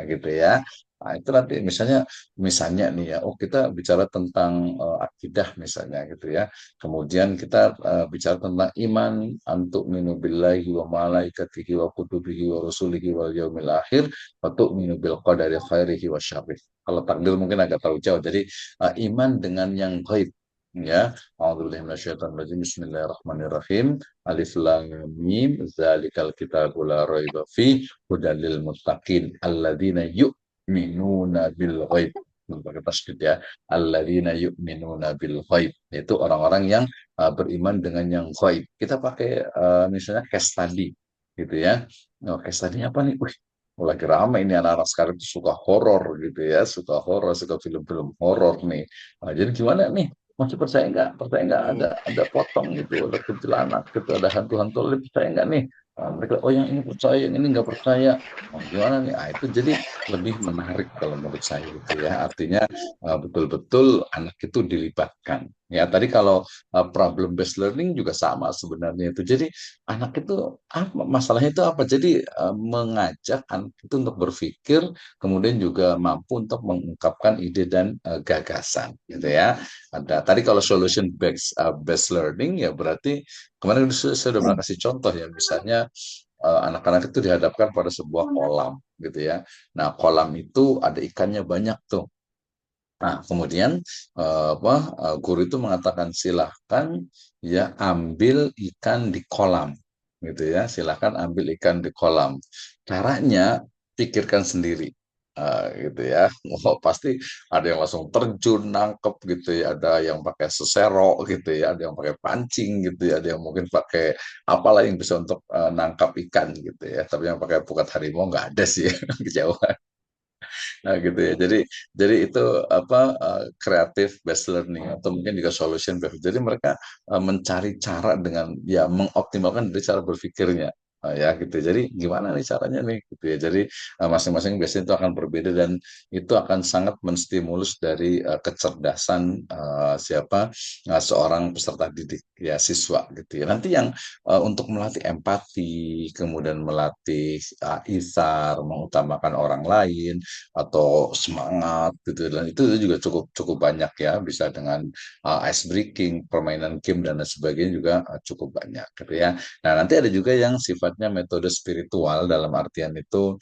Speaker 1: gitu ya. Nah, itu nanti misalnya nih ya, kita bicara tentang akidah misalnya gitu ya. Kemudian kita bicara tentang iman, antuk minu billahi wa malaikatihi wa kutubihi wa rusulihi wal yaumil akhir, wa tu'minu bil qadari khairihi wa syarrih. Kalau takdir mungkin agak terlalu jauh. Jadi iman dengan yang gaib ya. A'udzubillahi minasyaitonir rajim. Bismillahirrahmanirrahim. Alif lam mim zalikal kitabul la raiba fi hudal lil muttaqin alladzina yu'minuna bil ghaib pakai tasdid ya, alladzina yu'minuna bil ghaib, itu orang-orang yang beriman dengan yang ghaib. Kita pakai misalnya case study gitu ya. Oh, case study apa nih? Wih, lagi ramai ini anak-anak sekarang itu suka horor gitu ya, suka horor, suka film-film horor nih. Nah, jadi gimana nih? Masih percaya nggak? Percaya nggak ada potong gitu, ada kuntilanak gitu, ada hantu-hantu, percaya nggak nih? Nah, mereka, oh yang ini percaya, yang ini nggak percaya. Oh, gimana nih? Ah, itu jadi lebih menarik kalau menurut saya gitu ya. Artinya betul-betul anak itu dilibatkan. Ya, tadi kalau problem based learning juga sama sebenarnya itu. Jadi anak itu apa masalahnya itu apa? Jadi mengajak anak itu untuk berpikir, kemudian juga mampu untuk mengungkapkan ide dan gagasan, gitu ya. Ada tadi kalau solution based learning ya berarti kemarin saya sudah pernah kasih contoh ya, misalnya anak-anak itu dihadapkan pada sebuah kolam, gitu ya. Nah, kolam itu ada ikannya banyak tuh. Nah, kemudian guru itu mengatakan silahkan ya ambil ikan di kolam, gitu ya. Silahkan ambil ikan di kolam. Caranya pikirkan sendiri. Gitu ya. Oh, pasti ada yang langsung terjun nangkep gitu ya, ada yang pakai sesero gitu ya, ada yang pakai pancing gitu ya, ada yang mungkin pakai apalah yang bisa untuk nangkap ikan gitu ya. Tapi yang pakai pukat harimau nggak ada sih, kejauhan. Nah, gitu ya. Jadi itu apa creative based learning atau mungkin juga solution based. Jadi mereka mencari cara dengan ya mengoptimalkan dari cara berpikirnya. Ya gitu. Jadi gimana nih caranya nih gitu ya. Jadi masing-masing biasanya itu akan berbeda dan itu akan sangat menstimulus dari kecerdasan siapa seorang peserta didik ya siswa gitu ya. Nanti yang untuk melatih empati, kemudian melatih isar, mengutamakan orang lain atau semangat gitu dan itu juga cukup cukup banyak ya bisa dengan ice breaking, permainan game dan lain sebagainya juga cukup banyak gitu ya. Nah, nanti ada juga yang sifatnya metode spiritual dalam artian itu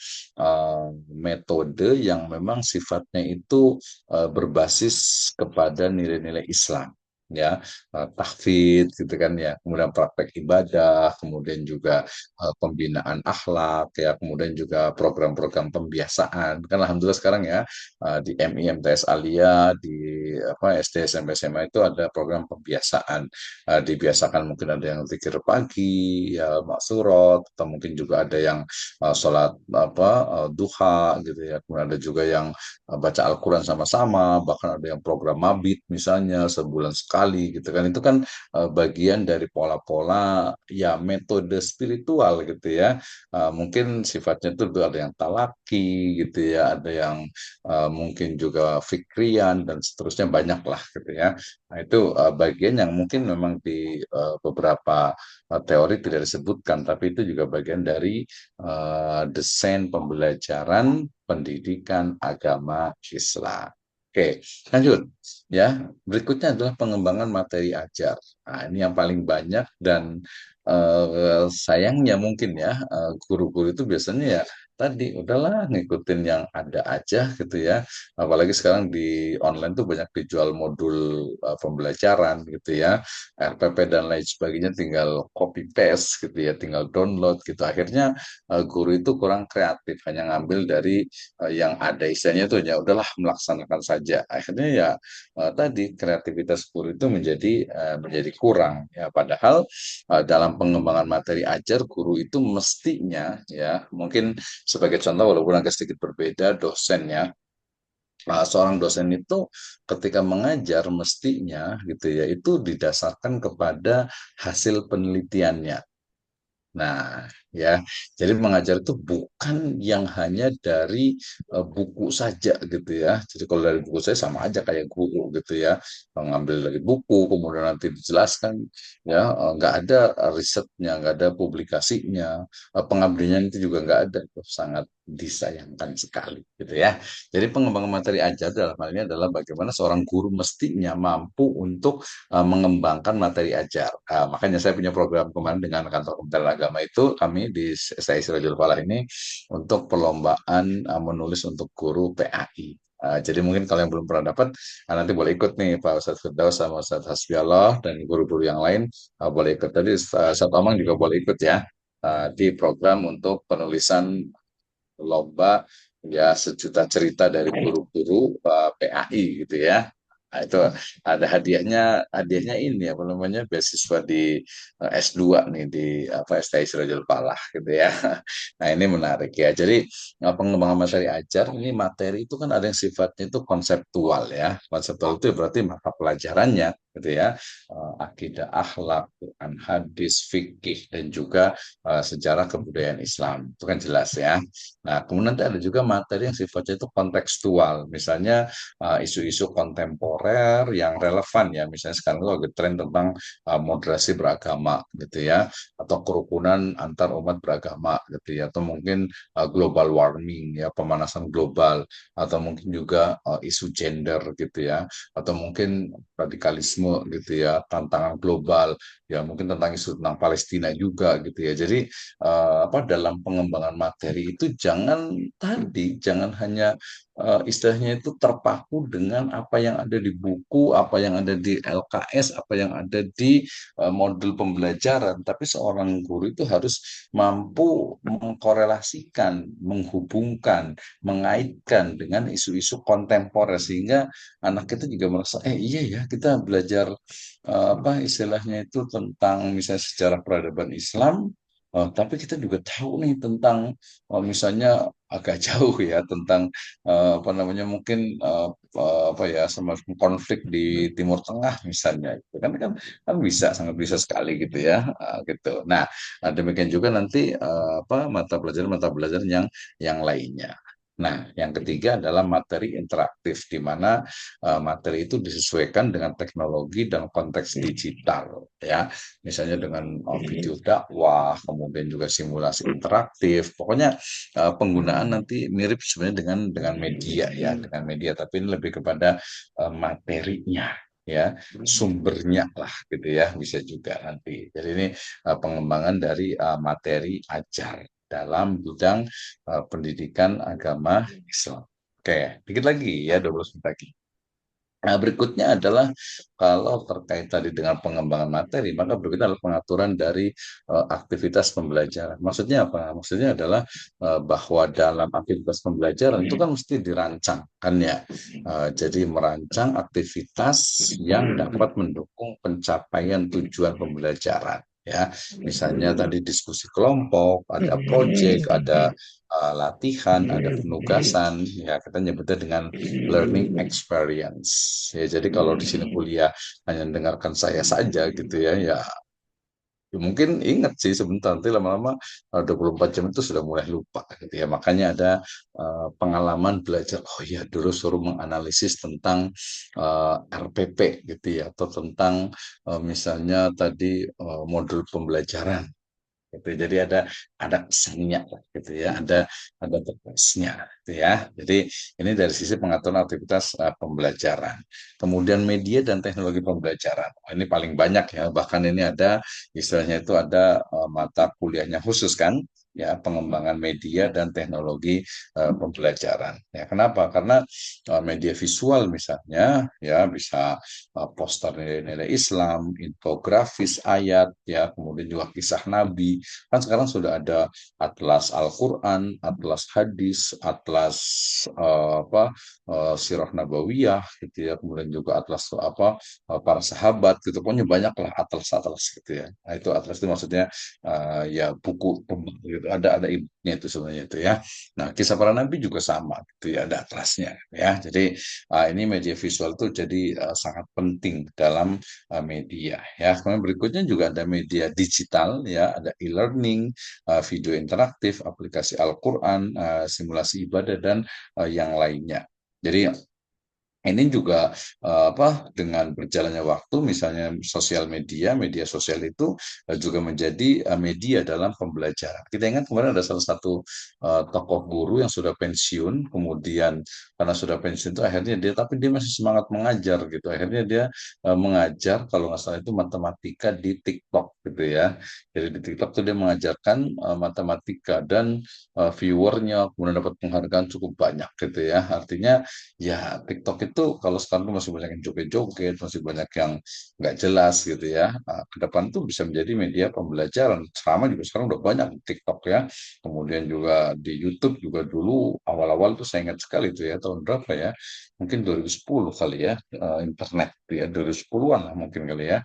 Speaker 1: metode yang memang sifatnya itu berbasis kepada nilai-nilai Islam ya, tahfidz gitu kan ya, kemudian praktek ibadah, kemudian juga pembinaan akhlak ya, kemudian juga program-program pembiasaan. Kan alhamdulillah sekarang ya di MI MTS Alia di apa SD SMP SMA itu ada program pembiasaan. Dibiasakan mungkin ada yang zikir pagi ya maksurot atau mungkin juga ada yang sholat apa duha gitu ya. Kemudian ada juga yang baca Al-Quran sama-sama, bahkan ada yang program mabit misalnya sebulan sekali gitu kan. Itu kan bagian dari pola-pola ya metode spiritual gitu ya. Mungkin sifatnya itu ada yang talaki gitu ya, ada yang mungkin juga fikrian dan seterusnya banyak lah gitu ya. Nah, itu bagian yang mungkin memang di beberapa teori tidak disebutkan, tapi itu juga bagian dari desain pembelajaran pendidikan agama Islam. Oke, lanjut ya. Berikutnya adalah pengembangan materi ajar. Nah, ini yang paling banyak dan sayangnya mungkin ya guru-guru itu biasanya ya tadi udahlah ngikutin yang ada aja gitu ya. Apalagi sekarang di online tuh banyak dijual modul pembelajaran gitu ya, RPP dan lain sebagainya tinggal copy paste gitu ya, tinggal download gitu. Akhirnya guru itu kurang kreatif, hanya ngambil dari yang ada istilahnya tuh ya udahlah melaksanakan saja. Akhirnya ya tadi kreativitas guru itu menjadi kurang ya. Padahal dalam pengembangan materi ajar guru itu mestinya ya mungkin sebagai contoh walaupun agak sedikit berbeda dosennya seorang dosen itu ketika mengajar mestinya gitu ya itu didasarkan kepada hasil penelitiannya. Nah, ya, jadi mengajar itu bukan yang hanya dari buku saja gitu ya. Jadi kalau dari buku saya sama aja kayak guru gitu ya, mengambil dari buku kemudian nanti dijelaskan ya, nggak ada risetnya, nggak ada publikasinya, pengabdian itu juga nggak ada. Itu sangat disayangkan sekali gitu ya. Jadi pengembangan materi ajar dalam hal ini adalah bagaimana seorang guru mestinya mampu untuk mengembangkan materi ajar. Makanya saya punya program kemarin dengan kantor Kementerian Agama itu kami di STI Sirajul Falah ini untuk perlombaan menulis untuk guru PAI. Jadi mungkin kalau yang belum pernah dapat, nanti boleh ikut nih Pak Ustadz Firdaus sama Ustadz Hasbiallah dan guru-guru yang lain boleh ikut. Tadi Ustadz Omang juga boleh ikut ya di program untuk penulisan lomba ya sejuta cerita dari guru-guru PAI gitu ya. Nah, itu ada hadiahnya ini apa namanya beasiswa di S2 nih di STI Sirajul Falah gitu ya. Nah, ini menarik ya. Jadi pengembangan materi ajar ini materi itu kan ada yang sifatnya itu konseptual ya. Konseptual itu berarti mata pelajarannya gitu ya. Akidah, akhlak, Quran, hadis, fikih dan juga sejarah kebudayaan Islam. Itu kan jelas ya. Nah, kemudian nanti ada juga materi yang sifatnya itu kontekstual, misalnya isu-isu kontemporer yang relevan ya, misalnya sekarang itu lagi tren tentang moderasi beragama gitu ya, atau kerukunan antar umat beragama gitu ya, atau mungkin global warming ya, pemanasan global, atau mungkin juga isu gender gitu ya, atau mungkin radikalisme gitu ya, tantangan global ya, mungkin tentang isu tentang Palestina juga gitu ya. Jadi dalam pengembangan materi itu jangan hanya istilahnya itu terpaku dengan apa yang ada di buku, apa yang ada di LKS, apa yang ada di modul pembelajaran, tapi seorang guru itu harus mampu mengkorelasikan, menghubungkan, mengaitkan dengan isu-isu kontemporer sehingga anak kita juga merasa iya ya kita belajar istilahnya itu tentang misalnya sejarah peradaban Islam. Tapi kita juga tahu nih tentang misalnya agak jauh ya tentang apa namanya mungkin apa ya semacam konflik di Timur Tengah misalnya itu kan bisa sangat bisa sekali gitu ya gitu. Nah, demikian juga nanti mata pelajaran yang lainnya. Nah, yang ketiga adalah materi interaktif, di mana materi itu disesuaikan dengan teknologi dan konteks digital, ya. Misalnya dengan video dakwah, kemudian juga simulasi interaktif. Pokoknya penggunaan nanti mirip sebenarnya dengan media, ya, dengan media, tapi ini lebih kepada materinya. Ya, sumbernya lah, gitu ya, bisa juga nanti. Jadi ini pengembangan dari materi ajar dalam bidang pendidikan agama Islam. Oke, dikit lagi ya, 20 menit lagi. Nah, berikutnya adalah kalau terkait tadi dengan pengembangan materi, maka berikutnya adalah pengaturan dari aktivitas pembelajaran. Maksudnya apa? Maksudnya adalah bahwa dalam aktivitas pembelajaran itu kan mesti dirancang, kan ya. Jadi merancang aktivitas yang dapat mendukung pencapaian tujuan pembelajaran. Ya, misalnya tadi diskusi kelompok, ada proyek, ada latihan, ada penugasan, ya kita nyebutnya dengan learning experience. Ya, jadi kalau di sini kuliah hanya dengarkan saya saja gitu ya, mungkin ingat sih sebentar, nanti lama-lama 24 jam itu sudah mulai lupa gitu ya. Makanya ada pengalaman belajar, oh iya dulu suruh menganalisis tentang RPP gitu ya, atau tentang misalnya tadi modul pembelajaran gitu. Jadi ada kesannya lah gitu ya, ada teknisnya gitu ya. Jadi ini dari sisi pengaturan aktivitas pembelajaran. Kemudian media dan teknologi pembelajaran. Ini paling banyak ya, bahkan ini ada istilahnya itu ada mata kuliahnya khusus kan, ya pengembangan media dan teknologi pembelajaran. Ya, kenapa? Karena media visual misalnya ya bisa poster nilai-nilai Islam, infografis ayat ya, kemudian juga kisah Nabi. Kan sekarang sudah ada atlas Al-Quran, atlas hadis, atlas Sirah Nabawiyah gitu ya, kemudian juga atlas para sahabat gitu. Pokoknya banyak lah atlas-atlas gitu ya. Nah, itu atlas itu maksudnya ya buku gitu. Ada ibunya itu sebenarnya itu ya. Nah, kisah para nabi juga sama gitu ya, ada atlasnya ya. Jadi ini media visual itu jadi sangat penting dalam media ya. Kemudian berikutnya juga ada media digital ya, ada e-learning, video interaktif, aplikasi Al-Quran, simulasi ibadah dan yang lainnya. Jadi ini juga dengan berjalannya waktu, misalnya media sosial itu juga menjadi media dalam pembelajaran. Kita ingat kemarin ada salah satu tokoh guru yang sudah pensiun, kemudian karena sudah pensiun itu akhirnya tapi dia masih semangat mengajar gitu. Akhirnya dia mengajar kalau nggak salah itu matematika di TikTok gitu ya. Jadi di TikTok tuh dia mengajarkan matematika dan viewernya kemudian dapat penghargaan cukup banyak gitu ya. Artinya ya TikTok itu itu kalau sekarang tuh masih banyak yang joget-joget, masih banyak yang nggak jelas gitu ya. Ke depan tuh bisa menjadi media pembelajaran. Ceramah juga sekarang udah banyak di TikTok ya. Kemudian juga di YouTube juga dulu awal-awal tuh saya ingat sekali tuh ya tahun berapa ya? Mungkin 2010 kali ya, internet tuh ya 2010-an lah mungkin kali ya.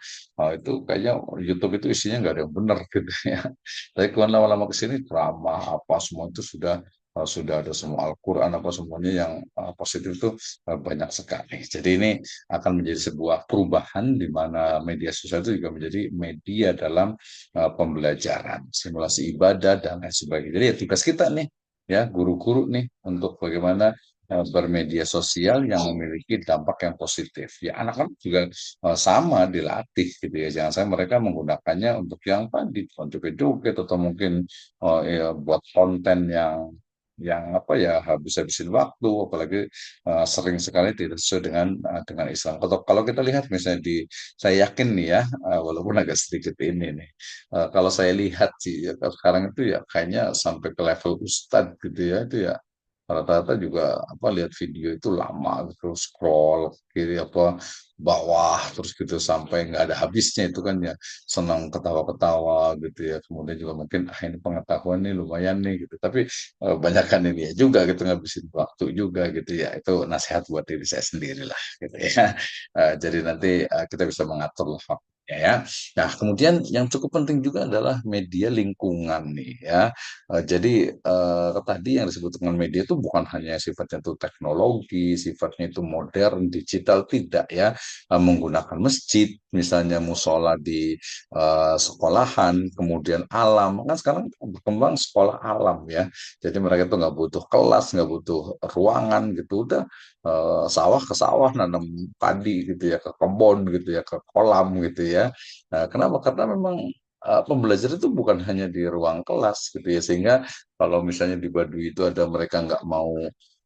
Speaker 1: Itu kayaknya YouTube itu isinya nggak ada yang benar gitu ya. Tapi kemudian lama-lama ke sini drama apa semua itu sudah ada semua Al-Quran apa semuanya yang positif itu banyak sekali. Jadi ini akan menjadi sebuah perubahan di mana media sosial itu juga menjadi media dalam pembelajaran, simulasi ibadah dan lain sebagainya. Jadi ya tugas kita nih, ya guru-guru nih untuk bagaimana bermedia sosial yang memiliki dampak yang positif. Ya anak-anak juga sama dilatih gitu ya. Jangan sampai mereka menggunakannya untuk yang tadi joget-joget atau mungkin ya, buat konten yang apa ya habis-habisin waktu, apalagi sering sekali tidak sesuai dengan Islam. Kalau kita lihat misalnya saya yakin nih ya, walaupun agak sedikit ini nih, kalau saya lihat sih ya, sekarang itu ya kayaknya sampai ke level ustadz gitu ya, itu ya rata-rata juga apa lihat video itu lama gitu, scroll kiri apa bawah terus gitu sampai nggak ada habisnya itu kan ya senang ketawa-ketawa gitu ya. Kemudian juga mungkin ini pengetahuan nih lumayan nih gitu, tapi banyakkan ini ya juga gitu ngabisin waktu juga gitu ya. Itu nasihat buat diri saya sendiri lah gitu ya. Jadi nanti kita bisa mengatur lah waktunya ya. Nah, kemudian yang cukup penting juga adalah media lingkungan nih ya. Jadi tadi yang disebut dengan media itu bukan hanya sifatnya itu teknologi, sifatnya itu modern, digital, tidak ya. Menggunakan masjid, misalnya musola di sekolahan, kemudian alam, kan sekarang berkembang sekolah alam ya. Jadi mereka itu nggak butuh kelas, nggak butuh ruangan gitu, udah sawah ke sawah nanam padi gitu ya, ke kebun gitu ya, ke kolam gitu ya. Nah, kenapa? Karena memang pembelajaran itu bukan hanya di ruang kelas gitu ya, sehingga kalau misalnya di Baduy itu ada mereka nggak mau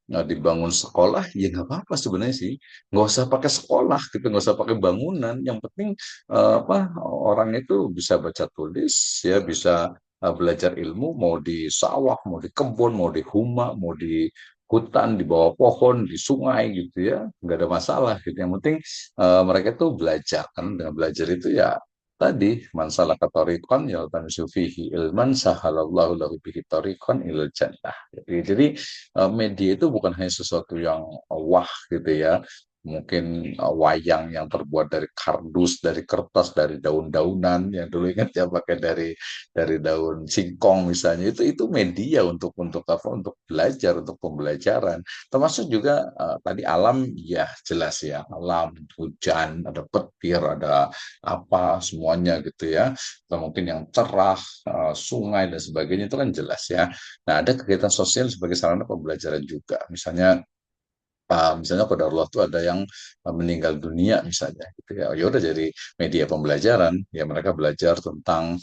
Speaker 1: dibangun sekolah, ya nggak apa-apa sebenarnya sih, nggak usah pakai sekolah gitu, nggak usah pakai bangunan, yang penting apa orang itu bisa baca tulis ya, bisa belajar ilmu mau di sawah, mau di kebun, mau di humah, mau di hutan, di bawah pohon, di sungai gitu ya, nggak ada masalah gitu. Yang penting mereka itu belajar kan, dengan belajar itu ya tadi man salaka tariqan yaltamisu fihi ilman sahalallahu lahu bihi tariqan ilal jannah. Jadi media itu bukan hanya sesuatu yang wah gitu ya. Mungkin wayang yang terbuat dari kardus, dari kertas, dari daun-daunan yang dulu ingat ya pakai dari daun singkong misalnya, itu media untuk apa? Untuk belajar, untuk pembelajaran. Termasuk juga tadi alam ya jelas ya, alam hujan, ada petir, ada apa semuanya gitu ya, atau mungkin yang cerah, sungai dan sebagainya itu kan jelas ya. Nah, ada kegiatan sosial sebagai sarana pembelajaran juga. Misalnya pada Allah tuh ada yang meninggal dunia misalnya gitu ya. Ya udah jadi media pembelajaran ya, mereka belajar tentang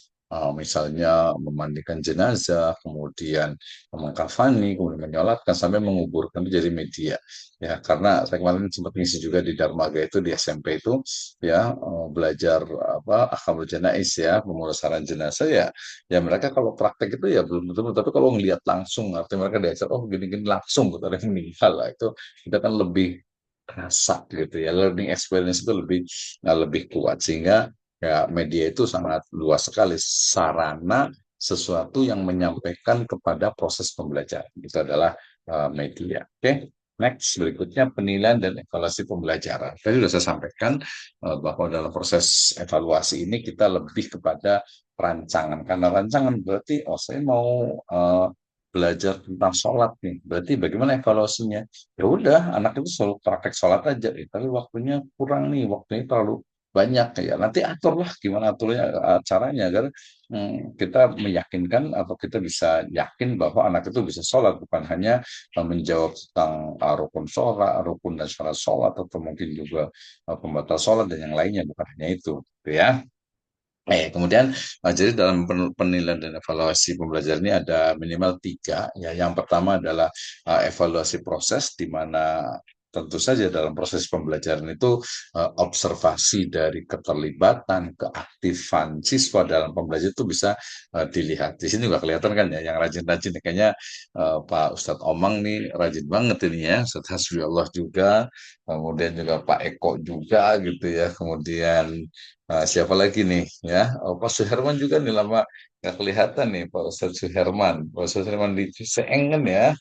Speaker 1: misalnya memandikan jenazah, kemudian mengkafani, kemudian menyolatkan sampai menguburkan itu jadi media. Ya, karena saya kemarin sempat ngisi juga di Darmaga itu di SMP itu ya, belajar apa ahkamul janais ya, pemulasaran jenazah ya. Ya mereka kalau praktek itu ya belum tentu, tapi kalau ngelihat langsung artinya mereka diajar oh gini-gini langsung gitu ada yang meninggal lah, itu kita kan lebih rasa gitu ya, learning experience itu lebih kuat, sehingga ya media itu sangat luas sekali sarana sesuatu yang menyampaikan kepada proses pembelajaran itu adalah media. Oke. Next, berikutnya penilaian dan evaluasi pembelajaran. Tadi sudah saya sampaikan bahwa dalam proses evaluasi ini kita lebih kepada rancangan. Karena rancangan berarti, oh saya mau belajar tentang sholat nih. Berarti bagaimana evaluasinya? Ya udah, anak itu selalu praktek sholat aja. Tapi waktunya kurang nih, waktunya terlalu banyak ya. Nanti aturlah gimana aturnya caranya agar kita meyakinkan atau kita bisa yakin bahwa anak itu bisa sholat, bukan hanya menjawab tentang rukun sholat, rukun dan syarat sholat, atau mungkin juga pembatal sholat dan yang lainnya, bukan hanya itu, gitu ya. Kemudian jadi dalam penilaian dan evaluasi pembelajaran ini ada minimal 3 ya. Yang pertama adalah evaluasi proses, di mana tentu saja dalam proses pembelajaran itu observasi dari keterlibatan, keaktifan siswa dalam pembelajaran itu bisa dilihat. Di sini juga kelihatan kan ya, yang rajin-rajin kayaknya Pak Ustadz Omang nih rajin banget ini ya, Ustadz Hasbiullah juga, kemudian juga Pak Eko juga gitu ya, kemudian siapa lagi nih ya, Pak Suherman juga nih lama nggak kelihatan nih Pak Ustadz Suherman, Pak Ustadz Suherman di Seengen ya.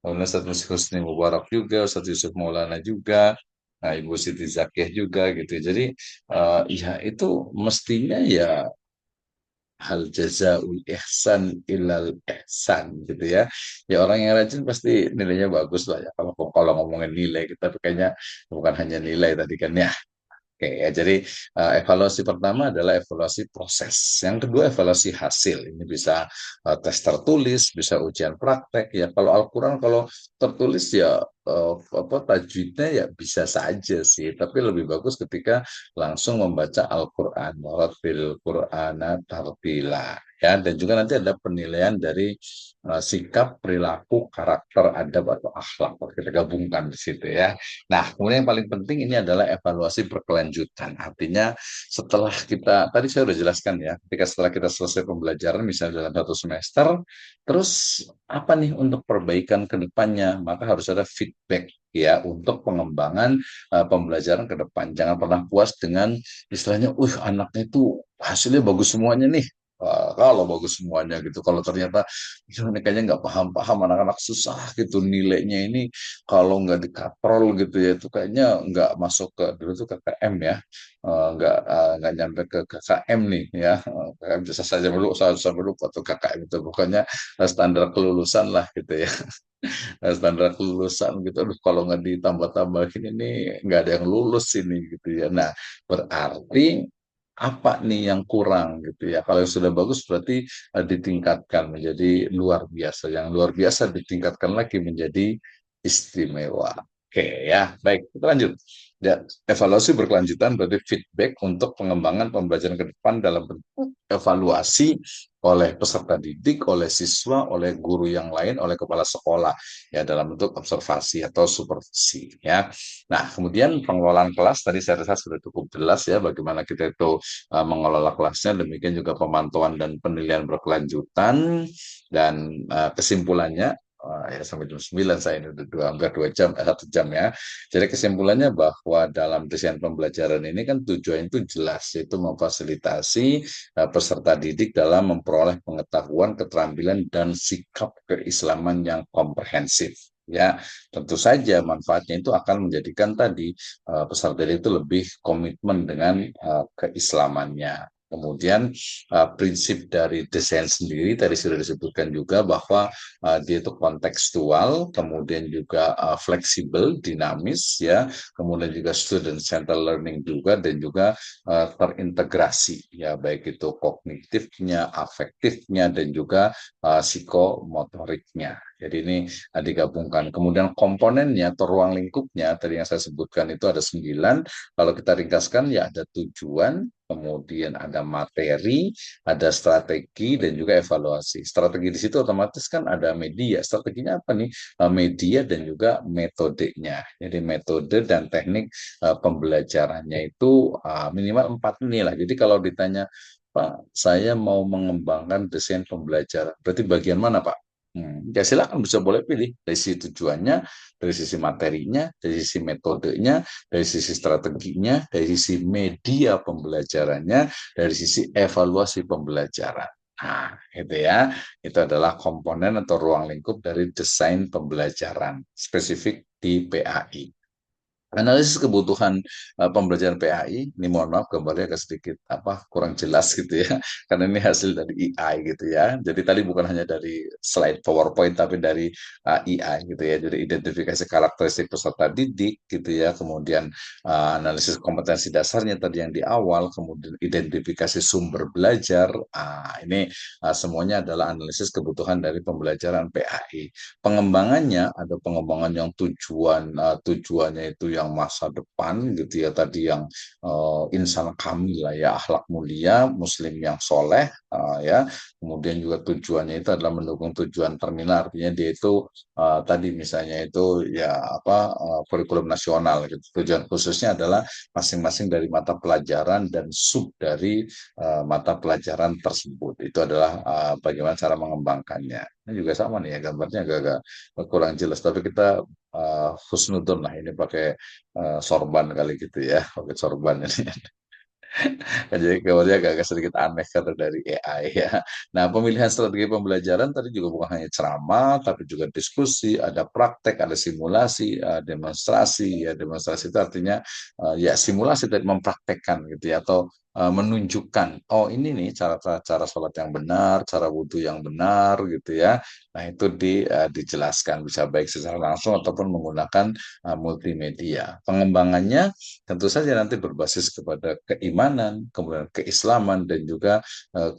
Speaker 1: Kemudian Ustadz Husni Mubarak juga, Ustadz Yusuf Maulana juga, nah, Ibu Siti Zakiyah juga gitu. Jadi ya itu mestinya ya hal jazaul ihsan ilal ihsan gitu ya. Ya orang yang rajin pasti nilainya bagus lah ya. Kalau ngomongin nilai kita kayaknya bukan hanya nilai tadi kan ya. Oke, ya, jadi evaluasi pertama adalah evaluasi proses. Yang kedua evaluasi hasil. Ini bisa tes tertulis, bisa ujian praktek. Ya kalau Al-Quran kalau tertulis ya apa tajwidnya ya bisa saja sih. Tapi lebih bagus ketika langsung membaca Al-Quran. Warattil Qur'ana tartila. Ya, dan juga nanti ada penilaian dari sikap, perilaku, karakter, adab atau akhlak. Kita gabungkan di situ ya. Nah, kemudian yang paling penting ini adalah evaluasi berkelanjutan. Artinya setelah kita, tadi saya sudah jelaskan ya, ketika setelah kita selesai pembelajaran, misalnya dalam satu semester, terus apa nih untuk perbaikan ke depannya? Maka harus ada feedback ya untuk pengembangan pembelajaran ke depan. Jangan pernah puas dengan istilahnya, anaknya itu hasilnya bagus semuanya nih. Kalau bagus semuanya gitu, kalau ternyata ini kayaknya nggak paham-paham anak-anak susah gitu nilainya ini kalau nggak dikatrol gitu ya itu kayaknya nggak masuk ke dulu tuh KKM ya. Nggak nyampe ke KKM nih ya. KKM bisa saja dulu sampai lupa tuh KKM itu pokoknya standar kelulusan lah gitu ya. Standar kelulusan gitu aduh kalau nggak ditambah-tambahin ini nggak ada yang lulus ini gitu ya. Nah berarti apa nih yang kurang gitu ya. Kalau yang sudah bagus berarti ditingkatkan menjadi luar biasa. Yang luar biasa ditingkatkan lagi menjadi istimewa. Oke ya, baik kita lanjut. Ya, evaluasi berkelanjutan berarti feedback untuk pengembangan pembelajaran ke depan dalam bentuk evaluasi oleh peserta didik, oleh siswa, oleh guru yang lain, oleh kepala sekolah ya dalam bentuk observasi atau supervisi ya. Nah, kemudian pengelolaan kelas tadi saya rasa sudah cukup jelas ya bagaimana kita itu mengelola kelasnya, demikian juga pemantauan dan penilaian berkelanjutan dan kesimpulannya ya sampai jam 9 saya ini udah hampir 2 jam, 1 jam ya. Jadi kesimpulannya bahwa dalam desain pembelajaran ini kan tujuan itu jelas, yaitu memfasilitasi peserta didik dalam memperoleh pengetahuan, keterampilan, dan sikap keislaman yang komprehensif. Ya, tentu saja manfaatnya itu akan menjadikan tadi peserta didik itu lebih komitmen dengan keislamannya. Kemudian prinsip dari desain sendiri tadi sudah disebutkan juga bahwa dia itu kontekstual, kemudian juga fleksibel, dinamis ya, kemudian juga student center learning juga dan juga terintegrasi ya baik itu kognitifnya, afektifnya dan juga psikomotoriknya. Jadi ini digabungkan. Kemudian komponennya atau ruang lingkupnya tadi yang saya sebutkan itu ada 9. Kalau kita ringkaskan ya ada tujuan, kemudian ada materi, ada strategi dan juga evaluasi. Strategi di situ otomatis kan ada media. Strateginya apa nih? Media dan juga metodenya. Jadi metode dan teknik pembelajarannya itu minimal 4 ini lah. Jadi kalau ditanya, Pak, saya mau mengembangkan desain pembelajaran. Berarti bagian mana, Pak? Ya silakan bisa boleh pilih dari sisi tujuannya, dari sisi materinya, dari sisi metodenya, dari sisi strateginya, dari sisi media pembelajarannya, dari sisi evaluasi pembelajaran. Nah, itu ya, itu adalah komponen atau ruang lingkup dari desain pembelajaran spesifik di PAI. Analisis kebutuhan pembelajaran PAI, ini mohon maaf gambarnya agak sedikit kurang jelas gitu ya, karena ini hasil dari EI gitu ya. Jadi tadi bukan hanya dari slide PowerPoint tapi dari EI gitu ya. Jadi identifikasi karakteristik peserta didik gitu ya, kemudian analisis kompetensi dasarnya tadi yang di awal, kemudian identifikasi sumber belajar. Ini semuanya adalah analisis kebutuhan dari pembelajaran PAI. Pengembangannya ada pengembangan yang tujuannya itu yang yang masa depan gitu ya, tadi yang insan kamil lah ya, akhlak mulia, muslim yang soleh ya. Kemudian juga tujuannya itu adalah mendukung tujuan terminal, artinya dia itu tadi misalnya itu ya apa kurikulum nasional gitu. Tujuan khususnya adalah masing-masing dari mata pelajaran dan sub dari mata pelajaran tersebut. Itu adalah bagaimana cara mengembangkannya. Ini juga sama nih ya, gambarnya agak-agak kurang jelas, tapi kita husnudon lah ini pakai sorban kali gitu ya, pakai sorban ini. Jadi kemudian agak sedikit aneh karena dari AI ya. Nah, pemilihan strategi pembelajaran tadi juga bukan hanya ceramah, tapi juga diskusi, ada praktek, ada simulasi, demonstrasi. Ya, demonstrasi itu artinya ya simulasi tadi mempraktekkan gitu ya, atau menunjukkan, oh ini nih cara sholat yang benar, cara wudhu yang benar gitu ya. Nah, itu dijelaskan bisa baik secara langsung ataupun menggunakan multimedia. Pengembangannya tentu saja nanti berbasis kepada keimanan, kemudian keislaman, dan juga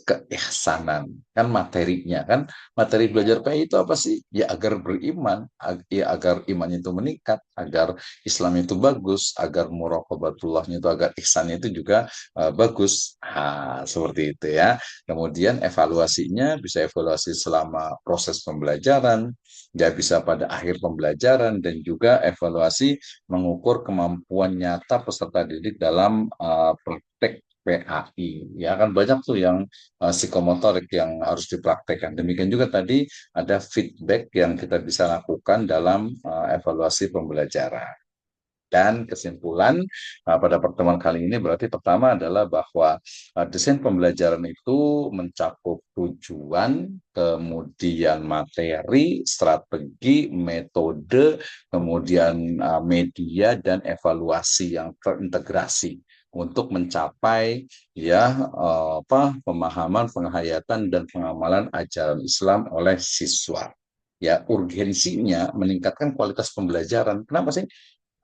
Speaker 1: keihsanan. Kan materinya, kan materi belajar PI itu apa sih? Ya agar beriman, ya agar imannya itu meningkat, agar Islam itu bagus, agar muraqabatullahnya itu, agar ihsannya itu juga bagus. Seperti itu ya. Kemudian evaluasinya bisa evaluasi selama proses pembelajaran, ya bisa pada akhir pembelajaran, dan juga evaluasi mengukur kemampuan nyata peserta didik dalam praktek PAI. Ya kan banyak tuh yang psikomotorik yang harus dipraktekkan. Demikian juga tadi ada feedback yang kita bisa lakukan dalam evaluasi pembelajaran. Dan kesimpulan pada pertemuan kali ini berarti pertama adalah bahwa desain pembelajaran itu mencakup tujuan, kemudian materi, strategi, metode, kemudian media dan evaluasi yang terintegrasi untuk mencapai ya pemahaman, penghayatan dan pengamalan ajaran Islam oleh siswa. Ya, urgensinya meningkatkan kualitas pembelajaran. Kenapa sih?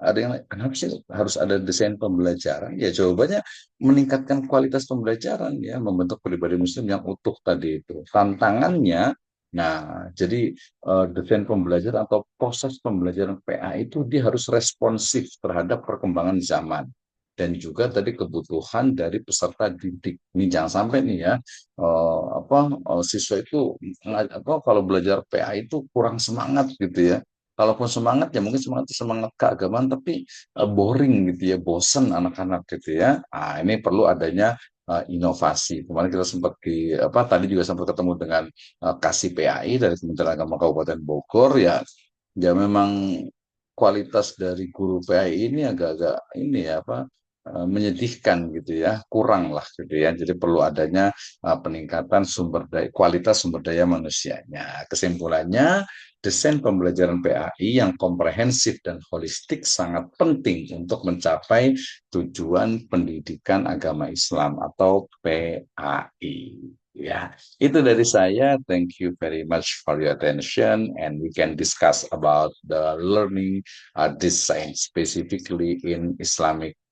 Speaker 1: Ada yang kenapa sih harus ada desain pembelajaran? Ya jawabannya meningkatkan kualitas pembelajaran ya, membentuk pribadi muslim yang utuh tadi itu. Tantangannya, nah jadi desain pembelajaran atau proses pembelajaran PA itu dia harus responsif terhadap perkembangan zaman dan juga tadi kebutuhan dari peserta didik. Ini jangan sampai nih ya siswa itu kalau belajar PA itu kurang semangat gitu ya. Kalaupun semangat ya mungkin semangat keagamaan, tapi boring gitu ya, bosen anak-anak gitu ya. Nah, ini perlu adanya inovasi. Kemarin kita sempat tadi juga sempat ketemu dengan Kasih PAI dari Kementerian Agama Kabupaten Bogor ya. Ya memang kualitas dari guru PAI ini agak-agak ini ya menyedihkan gitu ya, kurang lah gitu ya. Jadi perlu adanya peningkatan kualitas sumber daya manusianya. Kesimpulannya, desain pembelajaran PAI yang komprehensif dan holistik sangat penting untuk mencapai tujuan pendidikan agama Islam atau PAI. Ya, itu dari saya. Thank you very much for your attention, and we can discuss about the learning design specifically in Islamic